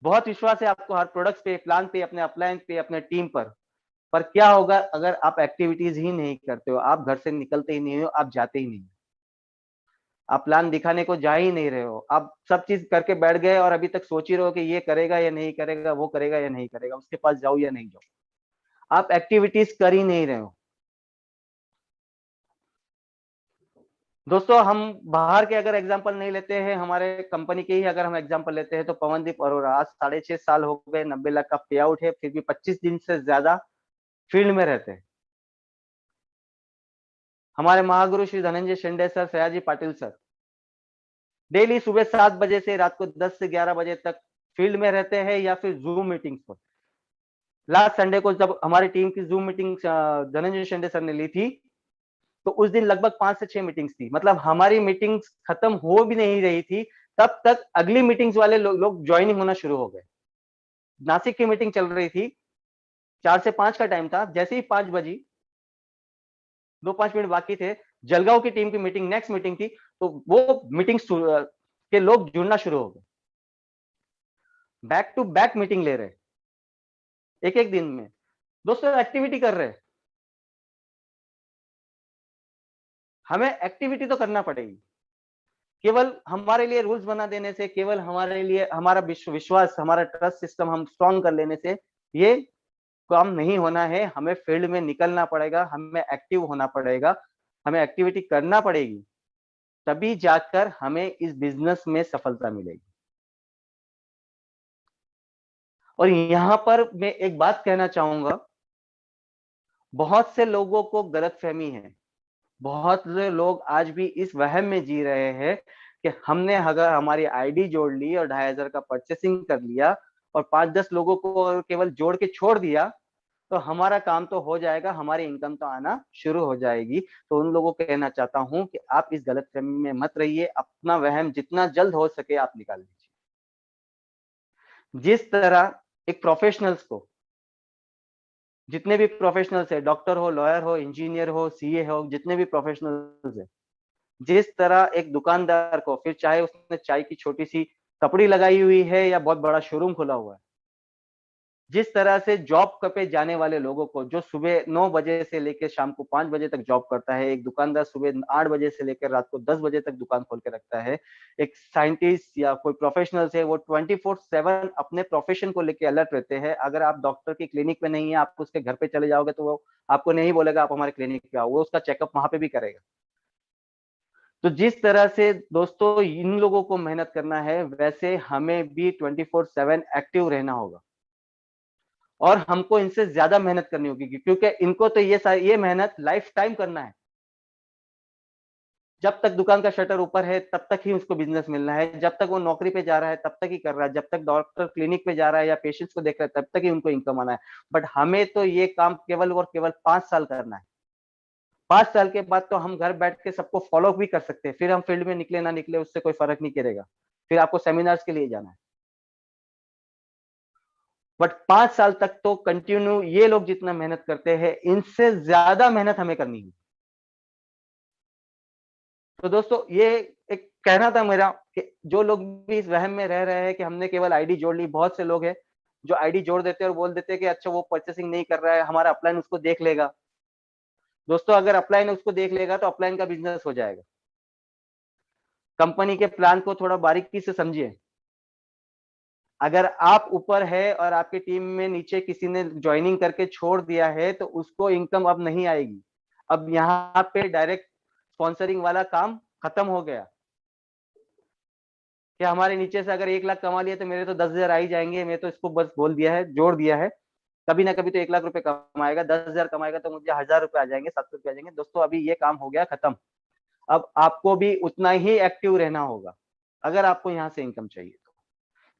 बहुत विश्वास है आपको हर प्रोडक्ट्स पे, प्लान पे, अपने अपलायंस पे, अपने टीम पर क्या होगा अगर आप एक्टिविटीज ही नहीं करते हो, आप घर से निकलते ही नहीं हो, आप जाते ही नहीं हो। आप प्लान दिखाने को जा ही नहीं रहे हो, आप सब चीज करके बैठ गए और अभी तक सोच ही रहे हो कि ये करेगा या नहीं करेगा, वो करेगा या नहीं करेगा, उसके पास जाऊं या नहीं जाऊं। आप एक्टिविटीज कर ही नहीं रहे हो। दोस्तों हम बाहर के अगर एग्जांपल नहीं लेते हैं, हमारे कंपनी के ही अगर हम एग्जांपल लेते हैं, तो पवनदीप अरोड़ा आज 6.5 साल हो गए, 90 लाख का पे आउट है, फिर भी 25 दिन से ज्यादा फील्ड में रहते हैं। हमारे महागुरु Shri Dhananjay Shinde sir, Sayaji Patil sir daily सुबह 7 बजे से रात को 10 से 11 बजे तक फील्ड में रहते हैं, या फिर जूम मीटिंग्स पर। लास्ट संडे को जब हमारी टीम की zoom meeting Dhananjay Shinde sir ने ली थी, तो उस दिन लगभग 5 से 6 मीटिंग्स थी। मतलब हमारी मीटिंग्स खत्म हो भी नहीं रही थी, तब तक अगली मीटिंग्स वाले लोग ज्वाइनिंग होना शुरू हो गए। नासिक की मीटिंग चल रही थी, 4 से 5 का टाइम था, जैसे ही 5 बजी, 2-5 मिनट बाकी थे, जलगांव की टीम की मीटिंग, नेक्स्ट मीटिंग थी, तो वो मीटिंग के लोग जुड़ना शुरू हो गए। बैक टू बैक मीटिंग ले रहे, एक एक दिन में दोस्तों एक्टिविटी कर रहे। हमें एक्टिविटी तो करना पड़ेगी। केवल हमारे लिए रूल्स बना देने से, केवल हमारे लिए हमारा विश्वास, हमारा ट्रस्ट सिस्टम हम स्ट्रॉन्ग कर लेने से ये काम नहीं होना है। हमें फील्ड में निकलना पड़ेगा, हमें एक्टिव होना पड़ेगा, हमें एक्टिविटी करना पड़ेगी, तभी जाकर हमें इस बिजनेस में सफलता मिलेगी। और यहां पर मैं एक बात कहना चाहूंगा, बहुत से लोगों को गलतफहमी है, बहुत से लोग आज भी इस वहम में जी रहे हैं कि हमने अगर हमारी आईडी जोड़ ली और 2,500 का परचेसिंग कर लिया और 5-10 लोगों को केवल जोड़ के छोड़ दिया, तो हमारा काम तो हो जाएगा, हमारी इनकम तो आना शुरू हो जाएगी। तो उन लोगों को कहना चाहता हूं कि आप इस गलतफहमी में मत रहिए, अपना वहम जितना जल्द हो सके आप निकाल लीजिए। जिस तरह एक प्रोफेशनल्स को, जितने भी प्रोफेशनल्स है, डॉक्टर हो, लॉयर हो, इंजीनियर हो, सीए हो, जितने भी प्रोफेशनल्स है, जिस तरह एक दुकानदार को, फिर चाहे उसने चाय की छोटी सी टपड़ी लगाई हुई है या बहुत बड़ा शोरूम खुला हुआ है, जिस तरह से जॉब पे जाने वाले लोगों को, जो सुबह 9 बजे से लेकर शाम को 5 बजे तक जॉब करता है, एक दुकानदार सुबह 8 बजे से लेकर रात को 10 बजे तक दुकान खोल के रखता है, एक साइंटिस्ट या कोई प्रोफेशनल है, वो 24/7 अपने प्रोफेशन को लेकर अलर्ट रहते हैं। अगर आप डॉक्टर की क्लिनिक पे नहीं है, आप उसके घर पे चले जाओगे, तो वो आपको नहीं बोलेगा आप हमारे क्लिनिक पे आओ, वो उसका चेकअप वहां पे भी करेगा। तो जिस तरह से दोस्तों इन लोगों को मेहनत करना है, वैसे हमें भी 24/7 एक्टिव रहना होगा और हमको इनसे ज्यादा मेहनत करनी होगी, क्योंकि इनको तो ये मेहनत लाइफ टाइम करना है। जब तक दुकान का शटर ऊपर है तब तक ही उसको बिजनेस मिलना है, जब तक वो नौकरी पे जा रहा है तब तक ही कर रहा है, जब तक डॉक्टर क्लिनिक पे जा रहा है या पेशेंट्स को देख रहा है तब तक ही उनको इनकम आना है। बट हमें तो ये काम केवल और केवल 5 साल करना है। 5 साल के बाद तो हम घर बैठ के सबको फॉलो भी कर सकते हैं, फिर हम फील्ड में निकले ना निकले उससे कोई फर्क नहीं करेगा, फिर आपको सेमिनार्स के लिए जाना है। बट 5 साल तक तो कंटिन्यू ये लोग जितना मेहनत करते हैं, इनसे ज्यादा मेहनत हमें करनी है। तो दोस्तों ये एक कहना था मेरा कि जो लोग भी इस वहम में रह रहे हैं कि हमने केवल आईडी जोड़ ली, बहुत से लोग हैं जो आईडी जोड़ देते हैं और बोल देते हैं कि अच्छा वो परचेसिंग नहीं कर रहा है, हमारा अपलाइन उसको देख लेगा। दोस्तों अगर अपलाइन उसको देख लेगा तो अपलाइन का बिजनेस हो जाएगा। कंपनी के प्लान को थोड़ा बारीकी से समझिए। अगर आप ऊपर है और आपकी टीम में नीचे किसी ने ज्वाइनिंग करके छोड़ दिया है, तो उसको इनकम अब नहीं आएगी। अब यहाँ पे डायरेक्ट स्पॉन्सरिंग वाला काम खत्म हो गया कि हमारे नीचे से अगर 1 लाख कमा लिया तो मेरे तो 10,000 आ ही जाएंगे, मैं तो इसको बस बोल दिया है, जोड़ दिया है, कभी ना कभी तो 1 लाख रुपए कमाएगा, 10,000 कमाएगा तो मुझे 1,000 रुपए आ जाएंगे, 700 रुपए आ जाएंगे। दोस्तों अभी ये काम हो गया खत्म। अब आपको भी उतना ही एक्टिव रहना होगा अगर आपको यहाँ से इनकम चाहिए। तो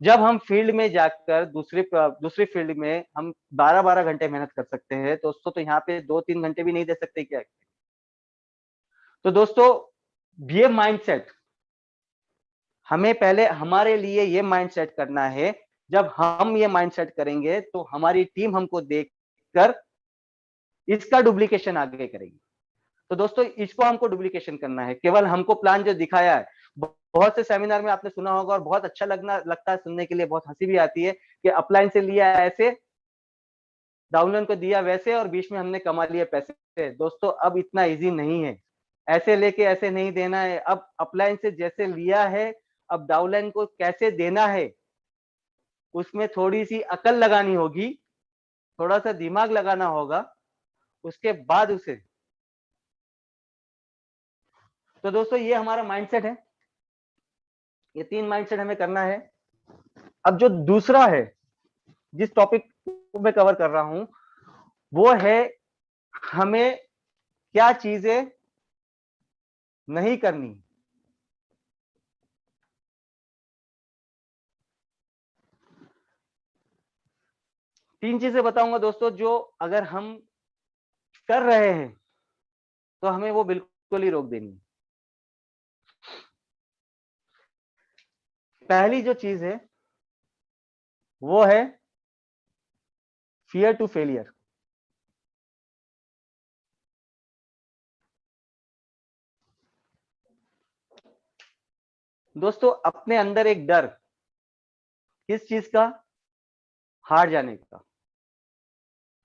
जब हम फील्ड में जाकर दूसरी फील्ड में हम 12-12 घंटे मेहनत कर सकते हैं दोस्तों, तो यहाँ पे 2-3 घंटे भी नहीं दे सकते क्या? तो दोस्तों ये माइंडसेट हमें पहले हमारे लिए ये माइंडसेट करना है। जब हम ये माइंडसेट करेंगे तो हमारी टीम हमको देखकर इसका डुप्लीकेशन आगे करेगी। तो दोस्तों इसको हमको डुप्लीकेशन करना है। केवल हमको प्लान जो दिखाया है, बहुत से सेमिनार में आपने सुना होगा और बहुत अच्छा लगता है सुनने के लिए, बहुत हंसी भी आती है कि अपलाइन से लिया ऐसे, डाउनलाइन को दिया वैसे और बीच में हमने कमा लिए पैसे। दोस्तों अब इतना इजी नहीं है। ऐसे लेके ऐसे नहीं देना है। अब अपलाइन से जैसे लिया है, अब डाउनलाइन को कैसे देना है, उसमें थोड़ी सी अकल लगानी होगी, थोड़ा सा दिमाग लगाना होगा, उसके बाद उसे। तो दोस्तों ये हमारा माइंडसेट है, ये 3 माइंडसेट हमें करना है। अब जो दूसरा है, जिस टॉपिक को मैं कवर कर रहा हूं, वो है हमें क्या चीजें नहीं करनी। तीन चीजें बताऊंगा दोस्तों, जो अगर हम कर रहे हैं तो हमें वो बिल्कुल ही रोक देनी है। पहली जो चीज है वो है फियर टू फेलियर। दोस्तों अपने अंदर एक डर, किस चीज का? हार जाने का।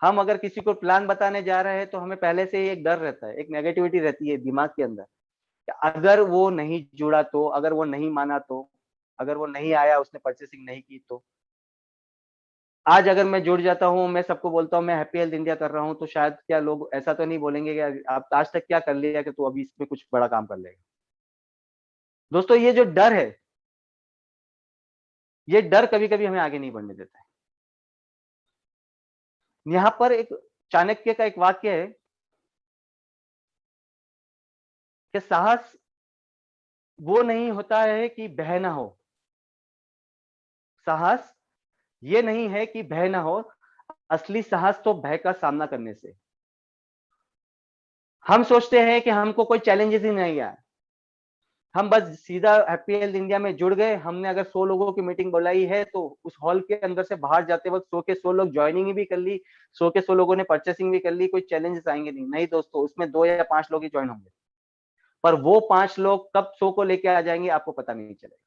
हम अगर किसी को प्लान बताने जा रहे हैं तो हमें पहले से ही एक डर रहता है, एक नेगेटिविटी रहती है दिमाग के अंदर, कि अगर वो नहीं जुड़ा तो, अगर वो नहीं माना तो, अगर वो नहीं आया, उसने परचेसिंग नहीं की तो। आज अगर मैं जुड़ जाता हूँ, मैं सबको बोलता हूँ मैं हैप्पी हेल्थ इंडिया कर रहा हूँ, तो शायद क्या लोग ऐसा तो नहीं बोलेंगे कि आप आज तक क्या कर लिया कि तू अभी इसमें कुछ बड़ा काम कर लेगा। दोस्तों ये जो डर है, ये डर कभी कभी हमें आगे नहीं बढ़ने देता है। यहाँ पर एक चाणक्य का एक वाक्य है कि साहस वो नहीं होता है कि भय ना हो, साहस ये नहीं है कि भय ना हो, असली साहस तो भय का सामना करने से। हम सोचते हैं कि हमको कोई चैलेंजेस ही नहीं आए, हम बस सीधा हैप्पी हेल्थ इंडिया में जुड़ गए, हमने अगर 100 लोगों की मीटिंग बुलाई है तो उस हॉल के अंदर से बाहर जाते वक्त 100 के 100 लोग ज्वाइनिंग भी कर ली, 100 के 100 लोगों ने परचेसिंग भी कर ली, कोई चैलेंजेस आएंगे नहीं। नहीं दोस्तों, उसमें 2 या 5 लोग ही ज्वाइन होंगे, पर वो 5 लोग कब 100 को लेके आ जाएंगे आपको पता नहीं चलेगा।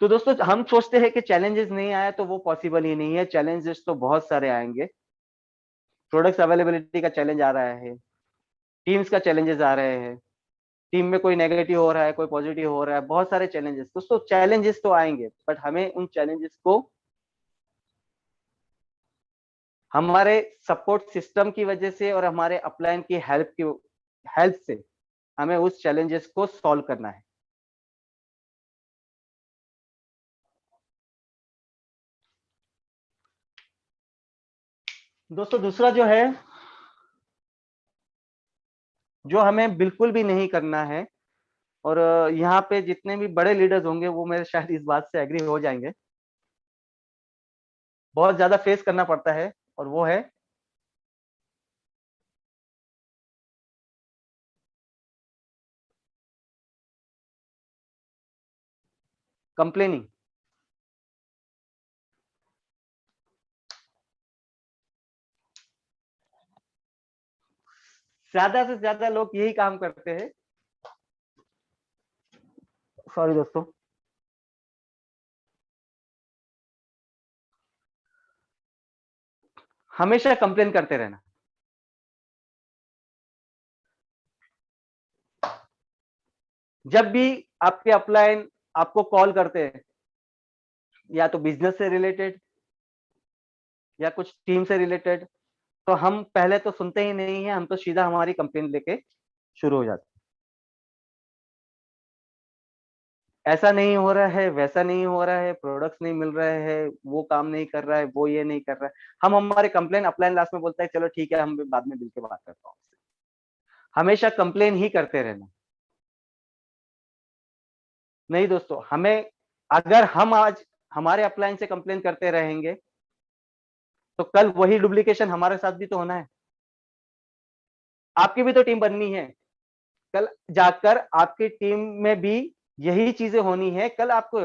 तो दोस्तों हम सोचते हैं कि चैलेंजेस नहीं आया तो वो पॉसिबल ही नहीं है, चैलेंजेस तो बहुत सारे आएंगे। प्रोडक्ट्स अवेलेबिलिटी का चैलेंज आ रहा है, टीम्स का चैलेंजेस आ रहे हैं, टीम में कोई नेगेटिव हो रहा है, कोई पॉजिटिव हो रहा है, बहुत सारे चैलेंजेस। दोस्तों चैलेंजेस तो आएंगे, बट हमें उन चैलेंजेस को हमारे सपोर्ट सिस्टम की वजह से और हमारे अपलाइन की हेल्प से हमें उस चैलेंजेस को सॉल्व करना है। दोस्तों दूसरा जो है, जो हमें बिल्कुल भी नहीं करना है, और यहाँ पे जितने भी बड़े लीडर्स होंगे वो मेरे शायद इस बात से एग्री हो जाएंगे, बहुत ज्यादा फेस करना पड़ता है, और वो है कंप्लेनिंग। ज्यादा से ज्यादा लोग यही काम करते हैं, सॉरी दोस्तों, हमेशा कंप्लेन करते रहना। जब भी आपके अपलाइन आपको कॉल करते हैं, या तो बिजनेस से रिलेटेड या कुछ टीम से रिलेटेड, तो हम पहले तो सुनते ही नहीं है, हम तो सीधा हमारी कंप्लेन लेके शुरू हो जाते हैं। ऐसा नहीं हो रहा है, वैसा नहीं हो रहा है, प्रोडक्ट्स नहीं मिल रहे हैं, वो काम नहीं कर रहा है, वो ये नहीं कर रहा है। हम हमारे कंप्लेन अपलाइन लास्ट में बोलता है चलो ठीक है, हम बाद में मिल के बात करता हूँ। हमेशा कंप्लेन ही करते रहना। नहीं दोस्तों, हमें, अगर हम आज हमारे अपलाइन से कंप्लेन करते रहेंगे तो कल वही डुप्लीकेशन हमारे साथ भी तो होना है। आपकी भी तो टीम बननी है, कल जाकर आपकी टीम में भी यही चीजें होनी है। कल आपको,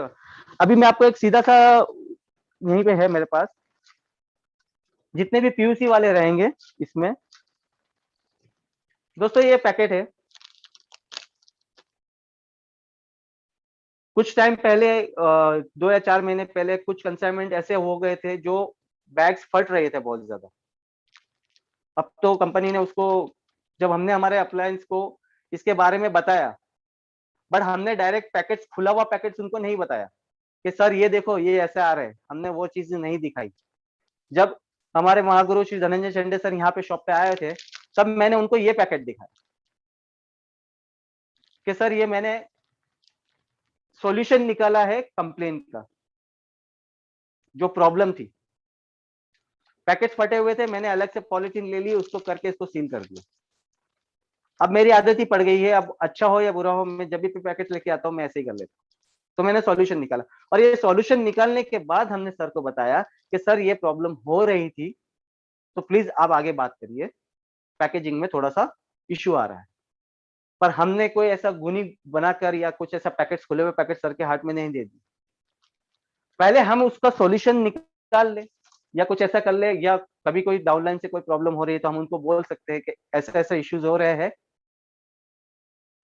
अभी मैं आपको एक सीधा सा, यहीं पे है मेरे पास, जितने भी पीयूसी वाले रहेंगे इसमें, दोस्तों ये पैकेट है। कुछ टाइम पहले 2 या 4 महीने पहले कुछ कंसाइनमेंट ऐसे हो गए थे जो बैग्स फट रहे थे बहुत ज्यादा। अब तो कंपनी ने उसको जब हमने हमारे अप्लायंस को इसके बारे में बताया, बट हमने डायरेक्ट पैकेज, खुला हुआ पैकेज उनको नहीं बताया कि सर ये देखो ये ऐसे आ रहे हैं, हमने वो चीज नहीं दिखाई। जब हमारे महागुरु श्री धनंजय शेंडे सर यहाँ पे शॉप पे आए थे, तब मैंने उनको ये पैकेट दिखाया कि सर ये मैंने सॉल्यूशन निकाला है कंप्लेन का, जो प्रॉब्लम थी। पैकेट फटे हुए थे, मैंने अलग से पॉलिथीन ले ली, उसको करके इसको सील कर दिया। अब मेरी आदत ही पड़ गई है, अब अच्छा हो या बुरा हो, मैं जब भी पैकेट लेके आता हूँ मैं ऐसे ही कर लेता हूँ। तो मैंने सॉल्यूशन निकाला, और ये सॉल्यूशन निकालने के बाद हमने सर को बताया कि सर ये प्रॉब्लम हो रही थी, तो प्लीज आप आगे बात करिए, पैकेजिंग में थोड़ा सा इश्यू आ रहा है। पर हमने कोई ऐसा गुनी बनाकर या कुछ ऐसा पैकेट, खुले हुए पैकेट सर के हाथ में नहीं दे दी। पहले हम उसका सॉल्यूशन निकाल ले, या कुछ ऐसा कर ले, या कभी कोई डाउनलाइन से कोई प्रॉब्लम हो रही है तो हम उनको बोल सकते हैं कि ऐसे ऐसे इश्यूज हो रहे हैं।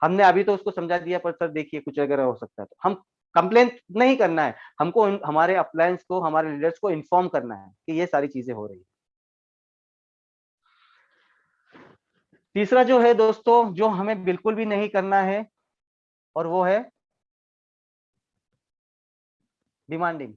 हमने अभी तो उसको समझा दिया, पर सर देखिए कुछ अगर हो सकता है तो हम कंप्लेन नहीं करना है, हमको हमारे अप्लायंस को, हमारे लीडर्स को इन्फॉर्म करना है कि ये सारी चीजें हो रही है। तीसरा जो है दोस्तों, जो हमें बिल्कुल भी नहीं करना है, और वो है डिमांडिंग।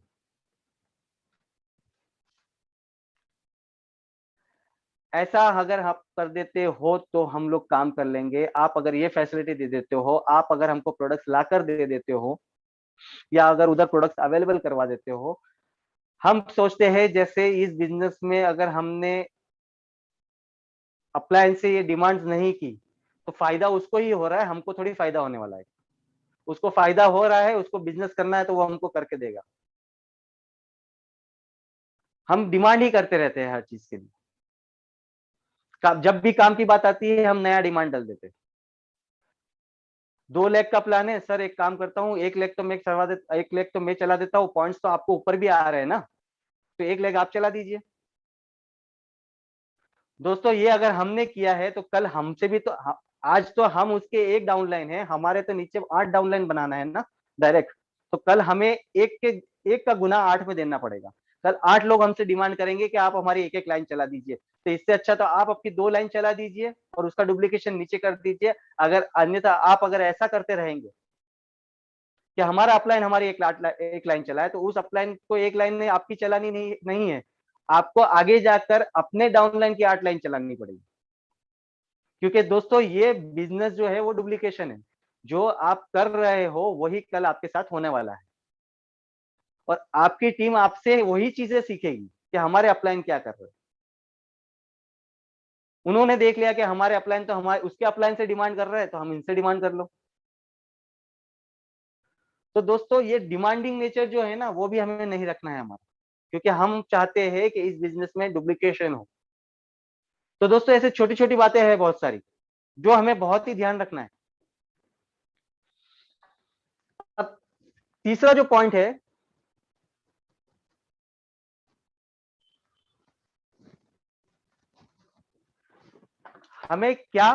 ऐसा अगर आप कर देते हो तो हम लोग काम कर लेंगे। आप अगर ये फैसिलिटी दे देते हो, आप अगर हमको प्रोडक्ट्स लाकर दे देते हो, या अगर उधर प्रोडक्ट्स अवेलेबल करवा देते हो, हम सोचते हैं जैसे इस बिजनेस में अगर हमने अप्लायंस से ये डिमांड्स नहीं की तो फायदा उसको ही हो रहा है, हमको थोड़ी फायदा होने वाला है। उसको फायदा हो रहा है, उसको बिजनेस करना है तो वो हमको करके देगा। हम डिमांड ही करते रहते हैं हर चीज के लिए। जब भी काम की बात आती है हम नया डिमांड डाल देते हैं। 2 लाख का प्लान है सर, एक काम करता हूँ 1 लाख तो मैं चला देता, 1 लाख तो मैं चला देता हूँ, पॉइंट्स तो आपको ऊपर भी आ रहे हैं ना, तो 1 लाख आप चला दीजिए। दोस्तों ये अगर हमने किया है तो कल हमसे भी तो आज तो हम उसके एक डाउनलाइन है, हमारे तो नीचे 8 डाउनलाइन बनाना है ना डायरेक्ट। तो कल हमें एक का गुना 8 में देना पड़ेगा। कल 8 लोग हमसे डिमांड करेंगे कि आप हमारी एक लाइन चला दीजिए, तो इससे अच्छा तो आप आपकी 2 लाइन चला दीजिए और उसका डुप्लीकेशन नीचे कर दीजिए। अगर अन्यथा आप अगर ऐसा करते रहेंगे कि हमारा अपलाइन हमारी एक लाइन चला है, तो उस अपलाइन को एक लाइन में आपकी चलानी नहीं है, आपको आगे जाकर अपने डाउनलाइन की 8 लाइन चलानी पड़ेगी। क्योंकि दोस्तों ये बिजनेस जो है वो डुप्लीकेशन है, जो आप कर रहे हो वही कल आपके साथ होने वाला है, और आपकी टीम आपसे वही चीजें सीखेगी कि हमारे अपलाइन क्या कर रहे हैं। उन्होंने देख लिया कि हमारे अपलाइन तो हमारे उसके अपलाइन से डिमांड कर रहे हैं, तो हम इनसे डिमांड कर लो। तो दोस्तों ये डिमांडिंग नेचर जो है ना, वो भी हमें नहीं रखना है हमारा, क्योंकि हम चाहते हैं कि इस बिजनेस में डुप्लीकेशन हो। तो दोस्तों ऐसे छोटी छोटी बातें हैं बहुत सारी, जो हमें बहुत ही ध्यान रखना है। अब तीसरा जो पॉइंट है, हमें क्या,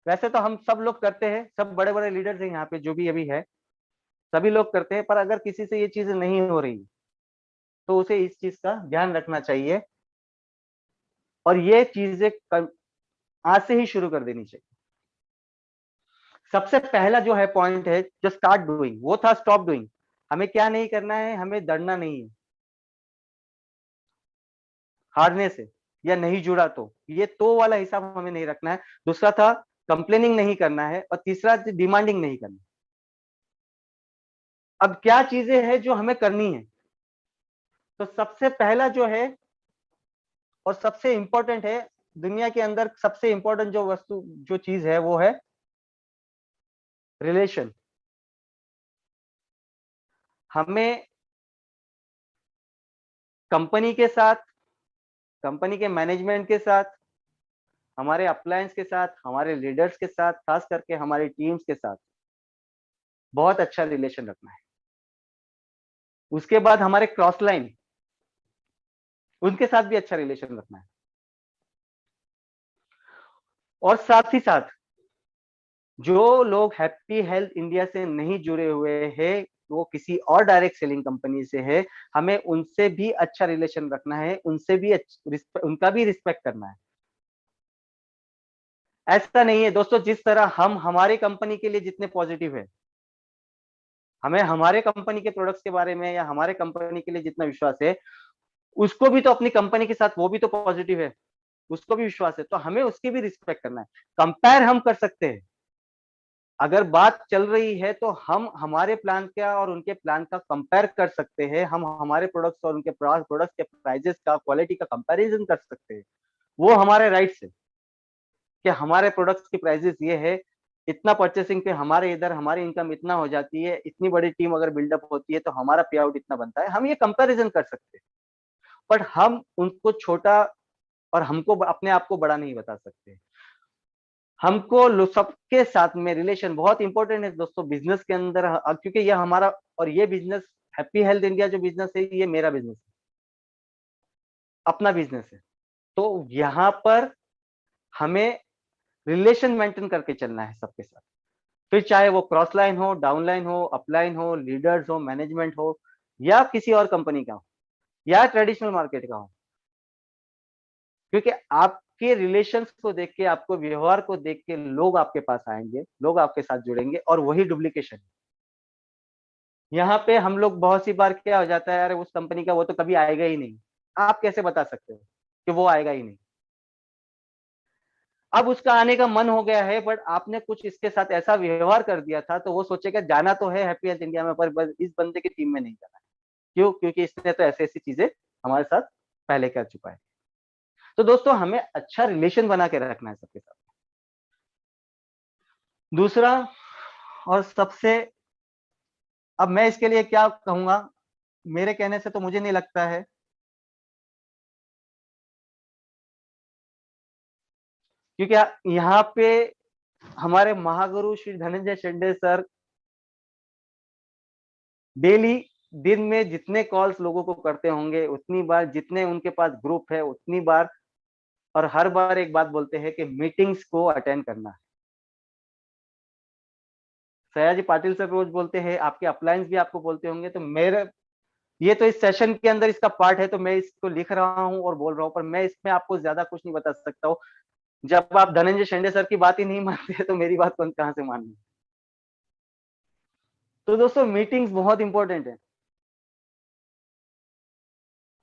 वैसे तो हम सब लोग करते हैं, सब बड़े बड़े लीडर्स हैं यहाँ पे जो भी अभी है, सभी लोग करते हैं, पर अगर किसी से ये चीजें नहीं हो रही तो उसे इस चीज का ध्यान रखना चाहिए, और ये चीजें आज से ही शुरू कर देनी चाहिए। सबसे पहला जो है पॉइंट है, जो स्टार्ट डूइंग, वो था स्टॉप डूइंग। हमें क्या नहीं करना है, हमें डरना नहीं है हारने से, या नहीं जुड़ा तो, ये तो वाला हिसाब हमें नहीं रखना है। दूसरा था कंप्लेनिंग नहीं करना है, और तीसरा डिमांडिंग नहीं करना। अब क्या चीजें हैं जो हमें करनी है, तो सबसे पहला जो है और सबसे इंपॉर्टेंट है, दुनिया के अंदर सबसे इंपॉर्टेंट जो वस्तु, जो चीज है, वो है रिलेशन। हमें कंपनी के साथ, कंपनी के मैनेजमेंट के साथ, हमारे अप्लायंस के साथ, हमारे लीडर्स के साथ, खास करके हमारी टीम्स के साथ बहुत अच्छा रिलेशन रखना है। उसके बाद हमारे क्रॉस लाइन, उनके साथ भी अच्छा रिलेशन रखना है। और साथ ही साथ जो लोग हैप्पी हेल्थ इंडिया से नहीं जुड़े हुए हैं, वो किसी और डायरेक्ट सेलिंग कंपनी से है, हमें उनसे भी अच्छा रिलेशन रखना है, उनसे भी उनका भी रिस्पेक्ट करना है। ऐसा नहीं है दोस्तों, जिस तरह हम हमारी कंपनी के लिए जितने पॉजिटिव है, हमें हमारे कंपनी के प्रोडक्ट्स के बारे में या हमारे कंपनी के लिए जितना विश्वास है, उसको भी तो अपनी कंपनी के साथ वो भी तो पॉजिटिव है, उसको भी विश्वास है, तो हमें उसकी भी रिस्पेक्ट करना है। कंपेयर हम कर सकते हैं, अगर बात चल रही है तो हम हमारे प्लान का और उनके प्लान का कंपेयर कर सकते हैं, हम हमारे प्रोडक्ट्स और उनके प्रोडक्ट्स के प्राइजेस का, क्वालिटी का कंपैरिजन कर सकते हैं। वो हमारे राइट्स है कि हमारे प्रोडक्ट्स की प्राइजेस ये है, इतना परचेसिंग पे हमारे इधर हमारी इनकम इतना हो जाती है, इतनी बड़ी टीम अगर बिल्डअप होती है तो हमारा पे आउट इतना बनता है, हम ये कंपैरिजन कर सकते हैं। बट हम उनको छोटा और हमको अपने आप को बड़ा नहीं बता सकते। हमको सबके साथ में रिलेशन बहुत इंपॉर्टेंट है दोस्तों बिजनेस के अंदर, क्योंकि ये हमारा और ये बिजनेस, हैप्पी हेल्थ इंडिया जो बिजनेस है, ये मेरा बिजनेस है, अपना बिजनेस है। तो यहाँ पर हमें रिलेशन मेंटेन करके चलना है सबके साथ, फिर चाहे वो क्रॉस लाइन हो, डाउन लाइन हो, अपलाइन हो, लीडर्स हो, मैनेजमेंट हो, या किसी और कंपनी का हो, या ट्रेडिशनल मार्केट का हो। क्योंकि आपके रिलेशंस को देख के, आपको व्यवहार को देख के लोग आपके पास आएंगे, लोग आपके साथ जुड़ेंगे, और वही डुप्लीकेशन। यहाँ पे हम लोग बहुत सी बार क्या हो जाता है, अरे उस कंपनी का वो तो कभी आएगा ही नहीं। आप कैसे बता सकते हो कि वो आएगा ही नहीं? अब उसका आने का मन हो गया है, बट आपने कुछ इसके साथ ऐसा व्यवहार कर दिया था, तो वो सोचेगा जाना तो है हैप्पी हेल्थ इंडिया में, पर बस इस बंदे की टीम में नहीं जाना है। क्यों? क्योंकि इसने तो ऐसी ऐसी चीजें हमारे साथ पहले कर चुका है। तो दोस्तों, हमें अच्छा रिलेशन बना के रखना है सबके साथ। दूसरा और सबसे, अब मैं इसके लिए क्या कहूंगा, मेरे कहने से तो मुझे नहीं लगता है, क्योंकि यहाँ पे हमारे महागुरु श्री धनंजय शेंडे सर डेली दिन में जितने कॉल्स लोगों को करते होंगे, उतनी बार जितने उनके पास ग्रुप है उतनी बार, और हर बार एक बात बोलते हैं कि मीटिंग्स को अटेंड करना है। सयाजी पाटिल सर रोज बोलते हैं, आपके अपलायंस भी आपको बोलते होंगे। तो मेरे, ये तो इस सेशन के अंदर इसका पार्ट है, तो मैं इसको लिख रहा हूँ और बोल रहा हूँ, पर मैं इसमें आपको ज्यादा कुछ नहीं बता सकता हूँ। जब आप धनंजय शेंडे सर की बात ही नहीं मानते तो मेरी बात कहाँ से माननी। तो दोस्तों, मीटिंग्स बहुत इंपॉर्टेंट है।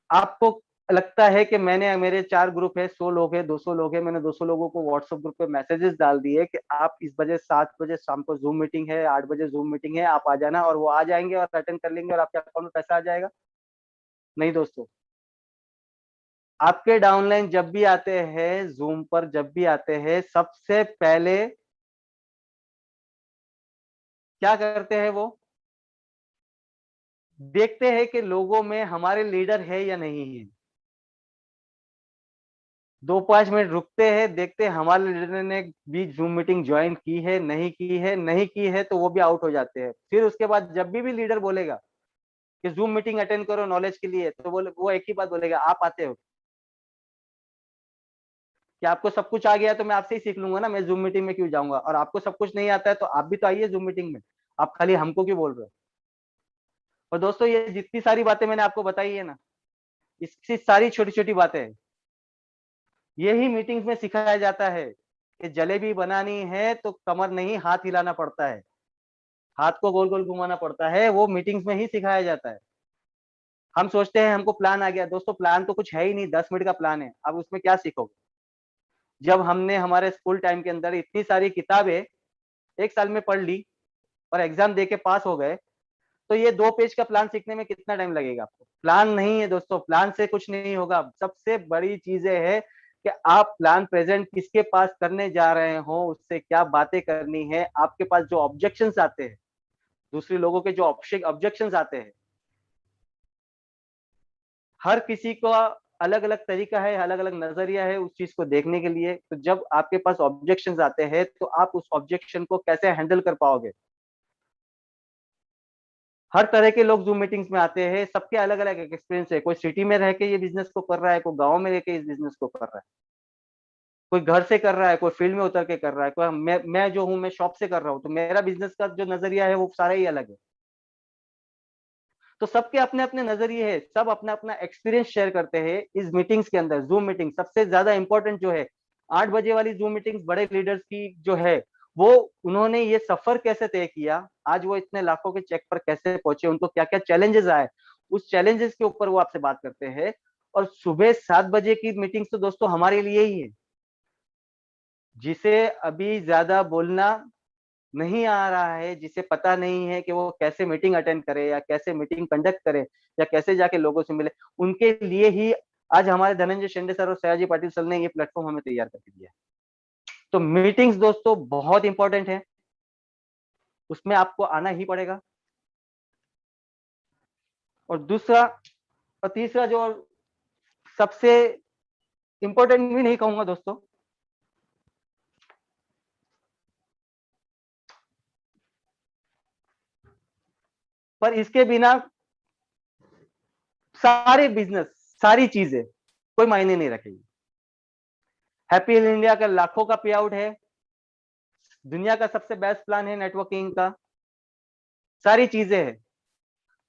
आपको लगता है कि मैंने, मेरे 4 ग्रुप है, 100 लोग है, 200 लोग है, मैंने 200 लोगों को व्हाट्सएप ग्रुप पे मैसेजेस डाल दिए कि आप इस बजे 7 बजे शाम को जूम मीटिंग है, 8 बजे जूम मीटिंग है, आप आ जाना, और वो आ जाएंगे और अटेंड कर लेंगे और आपके अकाउंट में पैसा आ जाएगा? नहीं दोस्तों, आपके डाउनलाइन जब भी आते हैं, जूम पर जब भी आते हैं, सबसे पहले क्या करते हैं? वो देखते हैं कि लोगों में हमारे लीडर है या नहीं है। 2-5 मिनट रुकते हैं, देखते हैं हमारे लीडर ने भी जूम मीटिंग ज्वाइन की है, नहीं की है, नहीं की है तो वो भी आउट हो जाते हैं। फिर उसके बाद जब भी लीडर बोलेगा कि जूम मीटिंग अटेंड करो नॉलेज के लिए, तो वो एक ही बात बोलेगा, आप आते हो कि आपको सब कुछ आ गया तो मैं आपसे ही सीख लूंगा ना, मैं जूम मीटिंग में क्यों जाऊंगा? और आपको सब कुछ नहीं आता है तो आप भी तो आइए जूम मीटिंग में, आप खाली हमको क्यों बोल रहे हो? और दोस्तों, ये जितनी सारी बातें मैंने आपको बताई है ना, इसकी सारी छोटी छोटी बातें हैं, यही मीटिंग्स में सिखाया जाता है कि जलेबी बनानी है तो कमर नहीं, हाथ हिलाना पड़ता है, हाथ को गोल गोल घुमाना पड़ता है, वो मीटिंग्स में ही सिखाया जाता है। हम सोचते हैं हमको प्लान आ गया, दोस्तों प्लान तो कुछ है ही नहीं, 10 मिनट का प्लान है, अब उसमें क्या सीखोगे? जब हमने हमारे स्कूल टाइम के अंदर इतनी सारी किताबें 1 साल में पढ़ ली और एग्जाम दे के पास हो गए, तो ये 2 पेज का प्लान सीखने में कितना टाइम लगेगा आपको? प्लान नहीं है दोस्तों, प्लान से कुछ नहीं होगा। सबसे बड़ी चीजें है कि आप प्लान प्रेजेंट किसके पास करने जा रहे हो, उससे क्या बातें करनी है, आपके पास जो ऑब्जेक्शंस आते हैं, दूसरे लोगों के जो ऑब्जेक्शंस आते हैं, हर किसी को अलग अलग तरीका है, अलग अलग नजरिया है उस चीज को देखने के लिए। तो जब आपके पास ऑब्जेक्शंस आते हैं तो आप उस ऑब्जेक्शन को कैसे हैंडल कर पाओगे? हर तरह के लोग जूम मीटिंग्स में आते हैं, सबके अलग अलग एक्सपीरियंस है, कोई सिटी में रह के ये बिजनेस को कर रहा है, कोई गांव में रह के इस बिजनेस को कर रहा है, कोई घर से कर रहा है, कोई फील्ड में उतर के कर रहा है, कोई मैं जो हूँ मैं शॉप से कर रहा हूँ, तो मेरा बिजनेस का जो नजरिया है वो सारा ही अलग है। तो सबके अपने अपने नजरिए है, सब अपना अपना एक्सपीरियंस शेयर करते हैं इस मीटिंग्स के अंदर। जूम मीटिंग सबसे ज्यादा इंपॉर्टेंट जो है, 8 बजे वाली जूम मीटिंग्स बड़े लीडर्स की जो है, वो उन्होंने ये सफर कैसे तय किया, आज वो इतने लाखों के चेक पर कैसे पहुंचे, उनको क्या क्या चैलेंजेस आए, उस चैलेंजेस के ऊपर वो आपसे बात करते हैं। और सुबह 7 बजे की मीटिंग्स तो दोस्तों हमारे लिए ही है, जिसे अभी ज्यादा बोलना नहीं आ रहा है, जिसे पता नहीं है कि वो कैसे मीटिंग अटेंड करे या कैसे मीटिंग कंडक्ट करे या कैसे जाके लोगों से मिले, उनके लिए ही आज हमारे धनंजय शिंदे सर और सयाजी पाटिल सर ने ये प्लेटफॉर्म हमें तैयार करके दिया है। तो मीटिंग्स दोस्तों बहुत इंपॉर्टेंट है, उसमें आपको आना ही पड़ेगा। और दूसरा और तीसरा जो सबसे इंपॉर्टेंट भी नहीं कहूंगा दोस्तों, पर इसके बिना सारे बिजनेस, सारी चीजें कोई मायने नहीं रखेगी। हैप्पी हिल इंडिया का लाखों का पे आउट है, दुनिया का सबसे बेस्ट प्लान है नेटवर्किंग का, सारी चीजें हैं।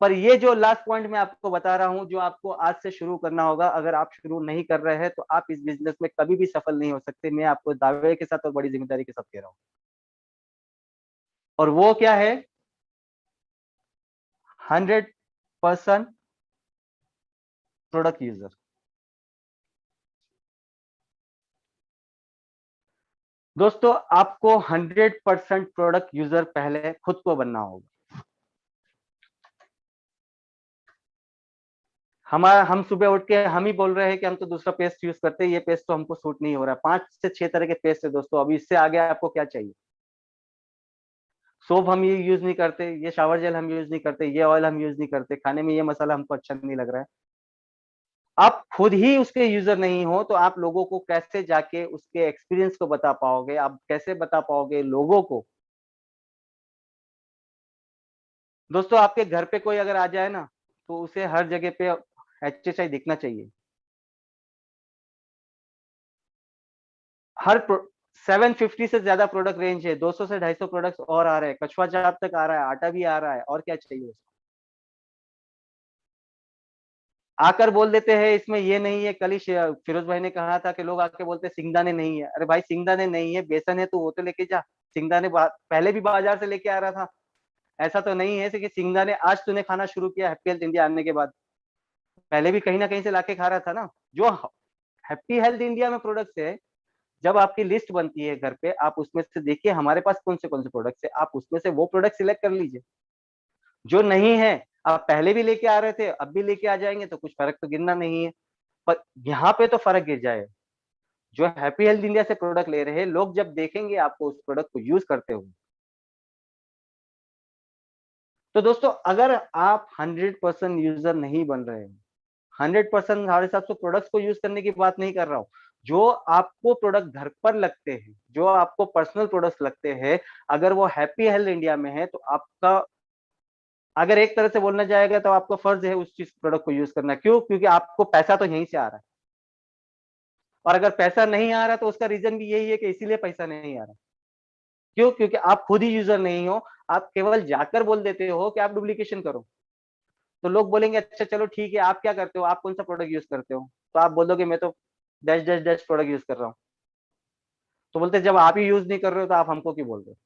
पर ये जो लास्ट पॉइंट मैं आपको बता रहा हूं, जो आपको आज से शुरू करना होगा, अगर आप शुरू नहीं कर रहे हैं तो आप इस बिजनेस में कभी भी सफल नहीं हो सकते, मैं आपको दावे के साथ और बड़ी जिम्मेदारी के साथ कह रहा हूं। और वो क्या है, 100% प्रोडक्ट यूजर। दोस्तों आपको 100% प्रोडक्ट यूजर पहले खुद को बनना होगा। हम सुबह उठ के हम ही बोल रहे हैं कि हम तो दूसरा पेस्ट यूज करते हैं, ये पेस्ट तो हमको सूट नहीं हो रहा है। 5 से 6 तरह के पेस्ट है दोस्तों, अभी इससे आगे आपको क्या चाहिए। सोप हम ये यूज नहीं करते, ये शावर जेल हम यूज नहीं करते, ये ऑयल हम यूज नहीं करते, खाने में ये मसाला हमको अच्छा नहीं लग रहा है। आप खुद ही उसके यूजर नहीं हो तो आप लोगों को कैसे जाके उसके एक्सपीरियंस को बता पाओगे, आप कैसे बता पाओगे लोगों को। दोस्तों आपके घर पे कोई अगर आ जाए ना, तो उसे हर जगह पे HHI दिखना चाहिए। हर 750 से ज्यादा प्रोडक्ट रेंज है, 200 से 250 प्रोडक्ट्स और आ रहे हैं, कछुआ चाप तक आ रहा है, आटा भी आ रहा है, और क्या चाहिए उसको। आकर बोल देते हैं इसमें ये नहीं है। कल ही फिरोज भाई ने कहा था कि लोग आके बोलते हैं सिंगदाने नहीं है। अरे भाई सिंगदाने नहीं है, बेसन है तो वो तो लेके जा। सिंगदाने पहले भी बाजार से लेके आ रहा था, ऐसा तो नहीं है कि सिंगदाने आज तूने खाना शुरू किया हैप्पी हेल्थ इंडिया आने के बाद, पहले भी कहीं ना कहीं से लाके खा रहा था ना। जो हैप्पी हेल्थ इंडिया में प्रोडक्ट्स है, जब आपकी लिस्ट बनती है घर पे, आप उसमें से देखिए हमारे पास कौन से प्रोडक्ट्स है, आप उसमें से वो प्रोडक्ट सिलेक्ट कर लीजिए। जो नहीं है, आप पहले भी लेके आ रहे थे अब भी लेके आ जाएंगे तो कुछ फर्क तो गिरना नहीं है, पर यहाँ पे तो फर्क गिर जाए। जो हैप्पी हेल्थ इंडिया से प्रोडक्ट ले रहे हैं लोग, जब देखेंगे आपको उस प्रोडक्ट को यूज करते हुए, तो दोस्तों अगर आप 100% यूजर नहीं बन रहे हैं, 100% हमारे हिसाब से प्रोडक्ट्स को यूज करने की बात नहीं कर रहा हूं, जो आपको प्रोडक्ट घर पर लगते हैं, जो आपको पर्सनल प्रोडक्ट्स लगते हैं, अगर वो हैप्पी हेल्थ इंडिया में है तो आपका, अगर एक तरह से बोलना जाएगा तो आपका फर्ज है उस चीज प्रोडक्ट को यूज करना। क्यों? क्योंकि आपको पैसा तो यहीं से आ रहा है, और अगर पैसा नहीं आ रहा तो उसका रीजन भी यही है कि इसीलिए पैसा नहीं आ रहा। क्यों? क्योंकि आप खुद ही यूजर नहीं हो, आप केवल जाकर बोल देते हो कि आप डुप्लीकेशन करो, तो लोग बोलेंगे अच्छा चलो ठीक है, आप क्या करते हो, आप कौन सा प्रोडक्ट यूज करते हो, तो आप बोलोगे मैं तो dash dash dash product use कर रहा हूँ। तो बोलते जब आप ही यूज नहीं कर रहे हो तो आप हमको क्यों बोल रहे हो।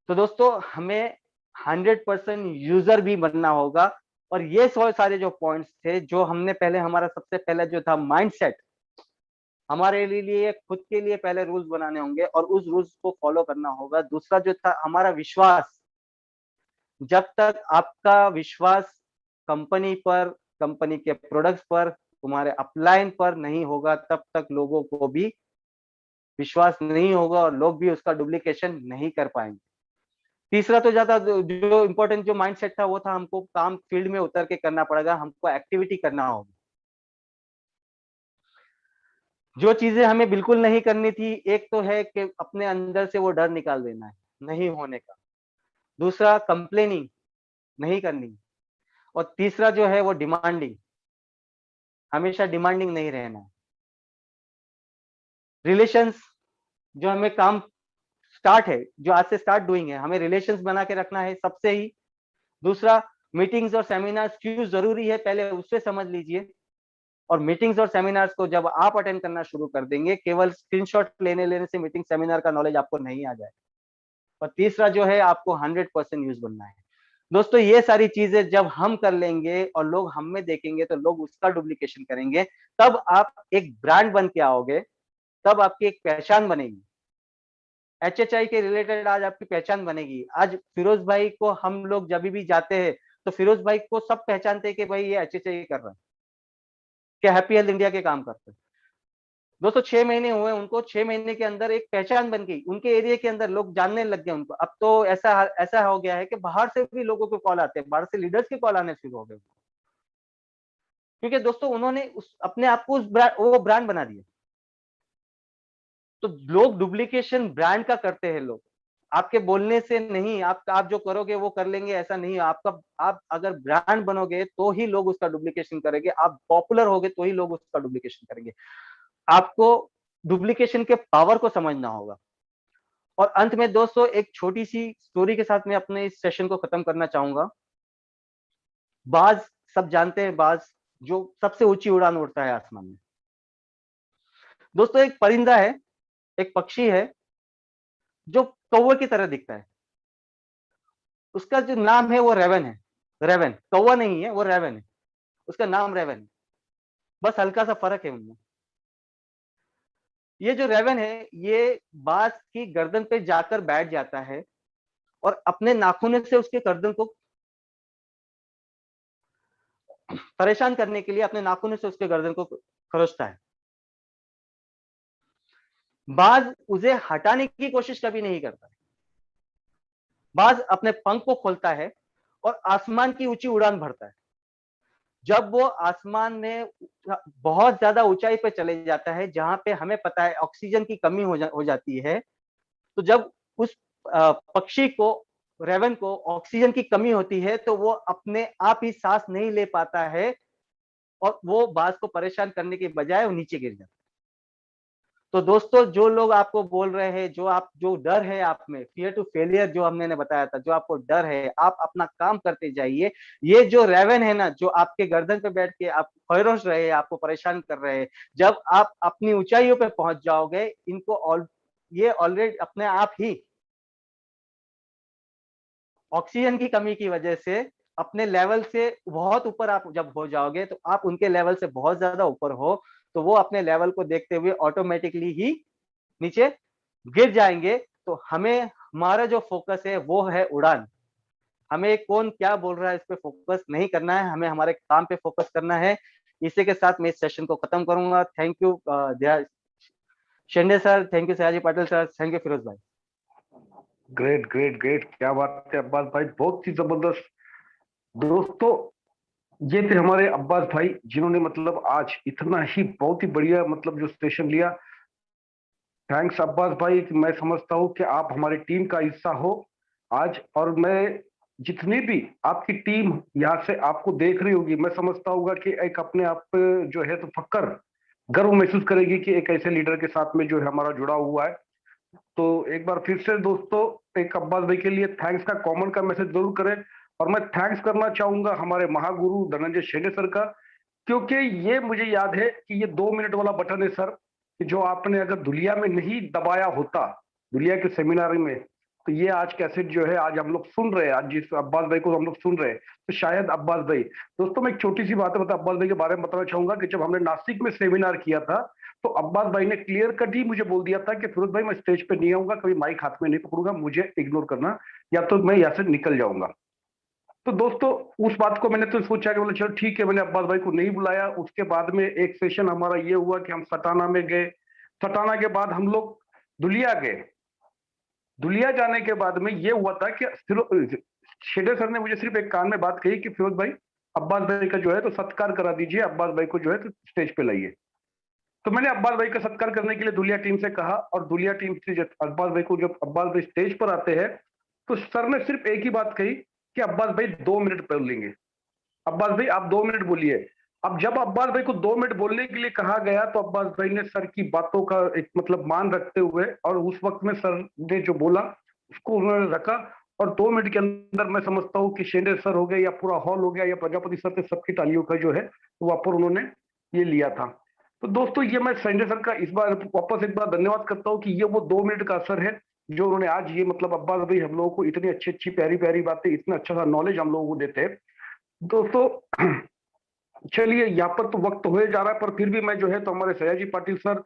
तो दोस्तों हमें 100% यूजर भी बनना होगा। और ये सारे जो पॉइंट्स थे, जो हमने पहले, हमारा सबसे पहला जो था माइंडसेट, हमारे लिए खुद के लिए पहले रूल्स बनाने होंगे और उस रूल्स को फॉलो करना होगा। दूसरा जो था हमारा विश्वास, जब तक आपका विश्वास कंपनी पर, कंपनी के प्रोडक्ट्स पर, तुम्हारे अपलाइन पर नहीं होगा, तब तक लोगों को भी विश्वास नहीं होगा और लोग भी उसका डुप्लीकेशन नहीं कर पाएंगे। तीसरा तो ज्यादा जो इम्पोर्टेंट जो माइंडसेट था वो था, हमको काम फील्ड में उतर के करना पड़ेगा, हमको एक्टिविटी करना होगी। जो चीजें हमें बिल्कुल नहीं करनी थी, एक तो है कि अपने अंदर से वो डर निकाल देना है नहीं होने का, दूसरा कंप्लेनिंग नहीं करनी, और तीसरा जो है वो डिमांडिंग, हमेशा डिमांडिंग नहीं रहना है। रिलेशंस, जो हमें काम स्टार्ट है, जो आज से स्टार्ट डूइंग है, हमें रिलेशंस बना के रखना है सबसे ही, दूसरा, मीटिंग्स और सेमिनार्स क्यों जरूरी है, पहले उससे समझ लीजिए। और मीटिंग्स और सेमिनार्स को जब आप अटेंड करना शुरू कर देंगे, केवल स्क्रीनशॉट लेने से मीटिंग सेमिनार का नॉलेज आपको नहीं आ जाए। और तीसरा जो है, आपको 100% यूज बनना है। दोस्तों, ये सारी चीजें जब हम कर लेंगे और लोग हम में देखेंगे तो लोग उसका डुप्लीकेशन करेंगे, तब आप एक ब्रांड बन के आओगे, तब आपकी एक पहचान बनेगी। एचएचआई के रिलेटेड आज आपकी पहचान बनेगी। आज फिरोज भाई को हम लोग जब भी जाते हैं तो फिरोज भाई को सब पहचानते हैं कि भाई ये एचएचआई कर रहा है, क्या हैप्पी हेल्थ इंडिया के काम करते हैं। दोस्तों, 6 महीने हुए उनको, 6 महीने के अंदर एक पहचान बन गई, उनके एरिया के अंदर लोग जानने लग गए उनको। अब तो ऐसा ऐसा हो गया है कि बाहर से भी लोगों को कॉल आते हैं, बाहर से लीडर्स के कॉल आने शुरू हो गए, क्योंकि दोस्तों उन्होंने अपने आप को वो ब्रांड बना दिया। तो लोग डुप्लीकेशन ब्रांड का करते हैं, लोग आपके बोलने से नहीं, आप जो करोगे वो कर लेंगे, ऐसा नहीं है। आप अगर ब्रांड बनोगे तो ही लोग उसका डुप्लीकेशन करेंगे, आप पॉपुलर होगे तो ही लोग उसका डुप्लीकेशन करेंगे। आपको डुप्लीकेशन के पावर को समझना होगा। और अंत में दोस्तों, एक छोटी सी स्टोरी के साथ मैं अपने इस सेशन को खत्म करना चाहूंगा। बाज, सब जानते हैं बाज, जो सबसे ऊंची उड़ान उड़ता है आसमान में। दोस्तों, एक परिंदा है, एक पक्षी है जो कौवे की तरह दिखता है। उसका जो नाम है वो रेवन है। रेवन, कौवा नहीं है, वो रेवन है, उसका नाम रेवन है। बस हल्का सा फर्क है उनमें। ये जो रेवन है, ये बाज की गर्दन पे जाकर बैठ जाता है और अपने नाखूनों से उसके गर्दन को परेशान करने के लिए अपने नाखूनों से उसके गर्दन को खरोचता है। बाज उसे हटाने की कोशिश कभी नहीं करता। बाज अपने पंख को खोलता है और आसमान की ऊंची उड़ान भरता है। जब वो आसमान में बहुत ज्यादा ऊंचाई पे चले जाता है, जहां पे हमें पता है ऑक्सीजन की कमी हो जाती है, तो जब उस पक्षी को, रेवन को ऑक्सीजन की कमी होती है, तो वो अपने आप ही सांस नहीं ले पाता है और वो बाज को परेशान करने के बजाय वो नीचे गिर जाता है। तो दोस्तों, जो लोग आपको बोल रहे हैं, जो डर है आप में, फियर टू फेलियर जो हमने बताया था, जो आपको डर है, आप अपना काम करते जाइए। ये जो रेवन है ना, जो आपके गर्दन पे बैठ के आप खरोच रहे हैं, आपको परेशान कर रहे हैं, जब आप अपनी ऊंचाइयों पे पहुंच जाओगे, ये ऑलरेडी अपने आप ही ऑक्सीजन की कमी की वजह से अपने लेवल से बहुत ऊपर आप जब हो जाओगे, तो आप उनके लेवल से बहुत ज्यादा ऊपर हो, तो वो अपने लेवल को देखते हुए ऑटोमेटिकली ही नीचे गिर जाएंगे। तो हमारा जो फोकस है वो है उड़ान। हमें कौन क्या बोल रहा है इस पे फोकस नहीं करना है, हमें हमारे काम पे फोकस करना है। इसी के साथ मैं इस सेशन को खत्म करूंगा। Thank you Shinde sir, thank you Sayaji Patil sir, thank you Firoz भाई। ग्रेट ग्रेट ग्रेट, क्या बात है अब्बास भाई, बहुत ही जबरदस्त। दोस्तों, ये थे हमारे अब्बास भाई, जिन्होंने मतलब आज इतना ही बहुत ही बढ़िया मतलब जो सेशन लिया। थैंक्स अब्बास भाई, कि मैं समझता हूँ कि आप हमारी टीम का हिस्सा हो आज, और मैं जितनी भी आपकी टीम यहाँ से आपको देख रही होगी, मैं समझता होगा कि एक अपने आप पे जो है तो फक्र, गर्व महसूस करेगी कि एक ऐसे लीडर के साथ में जो है हमारा जुड़ा हुआ है। तो एक बार फिर से दोस्तों, एक अब्बास भाई के लिए थैंक्स का कॉमन का मैसेज जरूर करें। और मैं थैंक्स करना चाहूंगा हमारे महागुरु धनंजय शेंडे सर का, क्योंकि ये मुझे याद है कि ये 2 मिनट वाला बटन है सर, कि जो आपने अगर दुनिया में नहीं दबाया होता, दुनिया के सेमिनार में, तो ये आज कैसेट जो है आज हम लोग सुन रहे हैं, आज जिस अब्बास भाई को हम लोग सुन रहे हैं, तो शायद अब्बास भाई। दोस्तों, मैं एक छोटी सी बात बता अब्बास भाई के बारे में बताना चाहूंगा कि जब हमने नासिक में सेमिनार किया था, तो अब्बास भाई ने क्लियर कट ही मुझे बोल दिया था कि फिरोज भाई, मैं स्टेज पे नहीं आऊंगा, कभी माइक हाथ में नहीं पकड़ूंगा, मुझे इग्नोर करना, या तो मैं यहाँ से निकल जाऊंगा। तो दोस्तों, उस बात को मैंने तो सोचा कि बोले चलो ठीक है, मैंने अब्बास भाई को नहीं बुलाया। उसके बाद में एक सेशन हमारा ये हुआ कि हम सटाना में गए। सटाना के बाद हम लोग दुलिया गए। दुलिया जाने के बाद में ये हुआ था कि शेडे सर ने मुझे सिर्फ एक कान में बात कही कि फिरोज भाई, अब्बास भाई का जो है तो सत्कार करा दीजिए, अब्बास भाई को जो है तो स्टेज पे लाइए। तो मैंने अब्बास भाई का सत्कार करने के लिए दुलिया टीम से कहा, और दुलिया टीम से जब अब्बास भाई को, जब अब्बास भाई स्टेज पर आते हैं, तो सर ने सिर्फ एक ही बात कही कि अब्बास भाई 2 मिनट बोलेंगे, अब्बास भाई आप 2 मिनट बोलिए। अब जब अब्बास भाई को 2 मिनट बोलने के लिए कहा गया, तो अब्बास भाई ने सर की बातों का एक मतलब मान रखते हुए, और उस वक्त में सर ने जो बोला उसको उन्होंने रखा, और 2 मिनट के अंदर मैं समझता हूँ कि शेंडे सर हो गए या पूरा हॉल हो गया या प्रजापति सर थे, सबकी तालियों का जो है वहां पर उन्होंने ये लिया था। तो दोस्तों ये मैं शेंडे सर का इस बार वापस एक बार धन्यवाद करता हूँ कि ये वो 2 मिनट का असर है जो उन्होंने आज ये मतलब अब्बास भाई हम लोगों को इतनी अच्छी अच्छी प्यारी प्यारी बातें, इतना अच्छा सा नॉलेज हम लोगों को देते हैं। दोस्तों चलिए यहाँ पर तो वक्त हो जा रहा है, पर फिर भी मैं जो है तो हमारे सयाजी पाटिल सर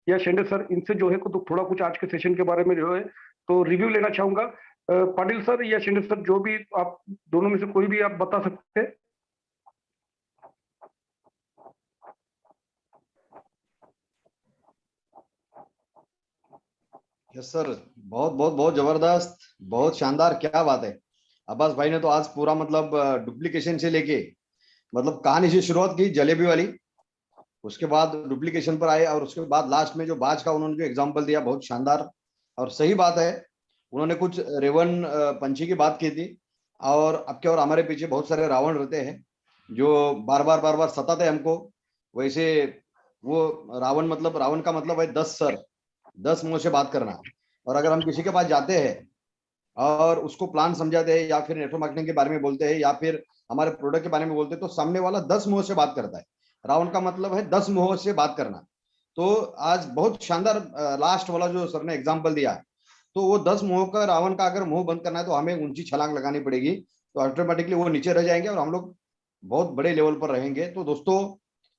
या शेंडे सर इनसे जो है तो थोड़ा कुछ आज के सेशन के बारे में जो है तो रिव्यू लेना चाहूंगा। पाटिल सर या शेंडे सर जो भी आप दोनों में से कोई भी आप बता सकते हैं। यस सर, बहुत बहुत बहुत जबरदस्त, बहुत शानदार, क्या बात है। अब्बास भाई ने तो आज पूरा मतलब डुप्लीकेशन से लेके मतलब कहानी से शुरुआत की जलेबी वाली, उसके बाद डुप्लीकेशन पर आए और उसके बाद लास्ट में जो बाज का उन्होंने जो एग्जांपल दिया बहुत शानदार और सही बात है। उन्होंने कुछ रेवन पंछी की बात की थी और अब क्या, और हमारे पीछे बहुत सारे रावण रहते हैं जो बार बार सताते हैं हमको। वैसे वो रावण मतलब, रावण का मतलब है 10 सर, 10 मुंह से बात करना। और अगर हम किसी के पास जाते हैं और उसको प्लान समझाते हैं या फिर नेटवर्क मार्केटिंग के बारे में बोलते हैं या फिर हमारे प्रोडक्ट के बारे में बोलते हैं तो सामने वाला 10 मुंह से बात करता है। रावण का मतलब है 10 मुंह से बात करना। तो आज बहुत शानदार लास्ट वाला जो सर ने एग्जाम्पल दिया, तो वो 10 मुंह का रावण का अगर मुंह बंद करना है तो हमें ऊंची छलांग लगानी पड़ेगी, तो ऑटोमेटिकली वो नीचे रह जाएंगे और हम लोग बहुत बड़े लेवल पर रहेंगे। तो दोस्तों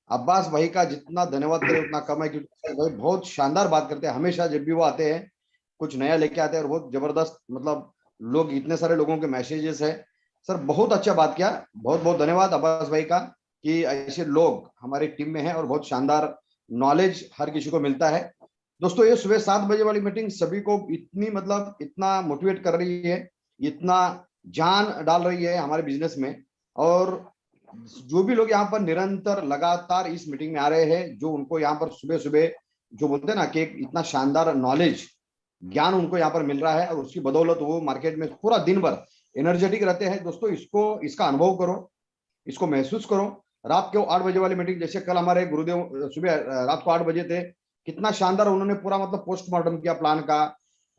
अब्बास भाई का जितना धन्यवाद करें उतना कम है, क्योंकि भाई बहुत शानदार बात करते हैं। हमेशा जब भी वो आते हैं कुछ नया लेके आते हैं और बहुत जबरदस्त, मतलब लोग, इतने सारे लोगों के मैसेजेस है। सर बहुत अच्छा बात किया, बहुत बहुत धन्यवाद अब्बास भाई का कि ऐसे लोग हमारी टीम में हैं और बहुत शानदार नॉलेज हर किसी को मिलता है। दोस्तों ये सुबह 7 बजे वाली मीटिंग सभी को इतनी मतलब इतना मोटिवेट कर रही है, इतना जान डाल रही है हमारे बिजनेस में। और जो भी लोग यहाँ पर निरंतर लगातार इस मीटिंग में आ रहे हैं, जो उनको यहाँ पर सुबह सुबह जो बोलते हैं ना कि इतना शानदार नॉलेज ज्ञान उनको यहाँ पर मिल रहा है और उसकी बदौलत वो मार्केट में पूरा दिन भर एनर्जेटिक रहते हैं। दोस्तों इसको, इसका अनुभव करो, इसको महसूस करो। रात को 8 बजे वाली मीटिंग, जैसे कल हमारे गुरुदेव सुबह रात को 8 बजे थे, कितना शानदार उन्होंने पूरा मतलब पोस्टमार्टम किया प्लान का,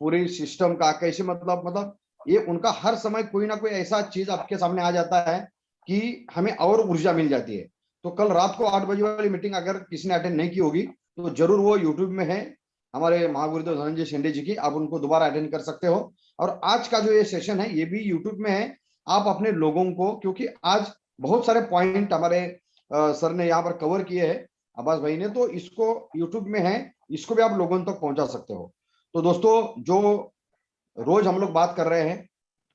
पूरी सिस्टम का, कैसे मतलब ये उनका हर समय कोई ना कोई ऐसा चीज आपके सामने आ जाता है कि हमें और ऊर्जा मिल जाती है। तो कल रात को 8 बजे वाली मीटिंग अगर किसी ने अटेंड नहीं की होगी तो जरूर वो यूट्यूब में है हमारे महागुरुदेव धनंजय शेंडे जी की, आप उनको दोबारा अटेंड कर सकते हो। और आज का जो ये सेशन है ये भी यूट्यूब में है, आप अपने लोगों को, क्योंकि आज बहुत सारे पॉइंट हमारे सर ने यहाँ पर कवर किए हैं अब्बास भाई ने, तो इसको यूट्यूब में है, इसको भी आप लोगों तक पहुंचा सकते हो। तो दोस्तों जो रोज हम लोग बात कर रहे हैं,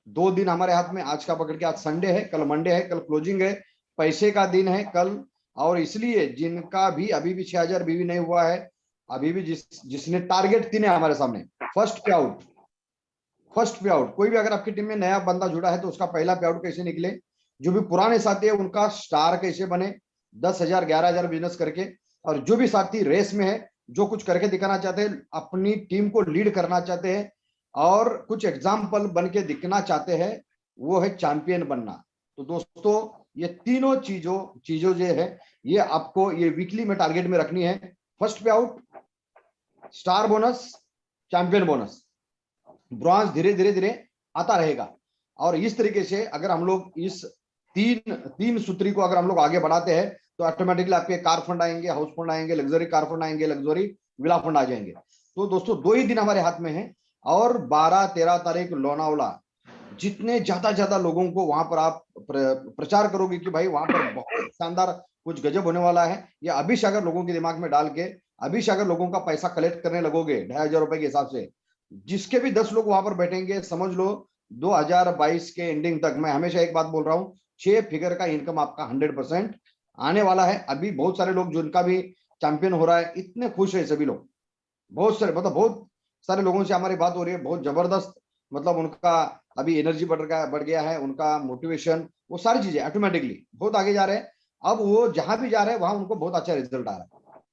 2 दिन हमारे हाथ में, आज का पकड़ के, आज संडे है, कल मंडे है, कल क्लोजिंग है, पैसे का दिन है कल। और इसलिए जिनका भी अभी भी 6000 भी नहीं हुआ है, अभी भी जिसने टारगेट 3 है हमारे सामने, फर्स्ट पे आउट, फर्स्ट पे आउट। कोई भी अगर आपकी टीम में नया बंदा जुड़ा है तो उसका पहला पे आउट कैसे निकले, जो भी पुराने साथी है उनका स्टार कैसे बने 10,000 11,000 बिजनेस करके, और जो भी साथी रेस में है, जो कुछ करके दिखाना चाहते हैं, अपनी टीम को लीड करना चाहते हैं और कुछ एग्जाम्पल बन के दिखना चाहते हैं, वो है चैंपियन बनना। तो दोस्तों ये तीनों चीजों जो है ये आपको ये वीकली में टारगेट में रखनी है। फर्स्ट पे out, star bonus, champion bonus, bronze धीरे धीरे धीरे आता रहेगा। और इस तरीके से अगर हम लोग इस तीन सूत्री को अगर हम लोग आगे बढ़ाते हैं तो ऑटोमेटिकली आपके कार फंड आएंगे, हाउस फंड आएंगे, लग्जरी कार फंड आएंगे, लग्जरी विला फंड आ जाएंगे। तो दोस्तों 2 ही दिन हमारे हाथ में है और 12-13 तारीख लोनावला, जितने ज्यादा लोगों को वहां पर आप प्रचार करोगे कि भाई वहां पर बहुत शानदार कुछ गजब होने वाला है, या अभी से अगर लोगों के दिमाग में डाल के अभी से अगर लोगों का पैसा कलेक्ट करने लगोगे 2,500 रुपए के हिसाब से, जिसके भी 10 लोग वहां पर बैठेंगे, समझ लो 2022 के एंडिंग तक, मैं हमेशा एक बात बोल रहा हूँ, 6 फिगर का इनकम आपका 100% आने वाला है। अभी बहुत सारे लोग जिनका भी चैंपियन हो रहा है, इतने खुश है सभी लोग, बहुत सारे लोगों से हमारी बात हो रही है, बहुत जबरदस्त, मतलब उनका अभी एनर्जी बढ़ गया है, उनका मोटिवेशन, वो सारी चीजें ऑटोमेटिकली बहुत आगे जा रहे हैं। अब वो जहां भी जा रहे हैं वहां उनको बहुत अच्छा रिजल्ट आ रहा है।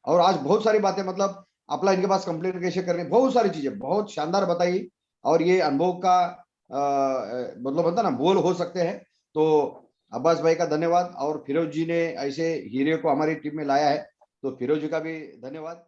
और आज बहुत सारी बातें, मतलब अपना इनके पास कंप्लेंट कैसे करनी, बहुत सारी चीजें बहुत शानदार बताई। और ये अनुभव का मतलब होता ना बोल हो सकते हैं। तो अब्बास भाई का धन्यवाद, और फिरोज जी ने ऐसे हीरे को हमारी टीम में लाया है, तो फिरोज जी का भी धन्यवाद।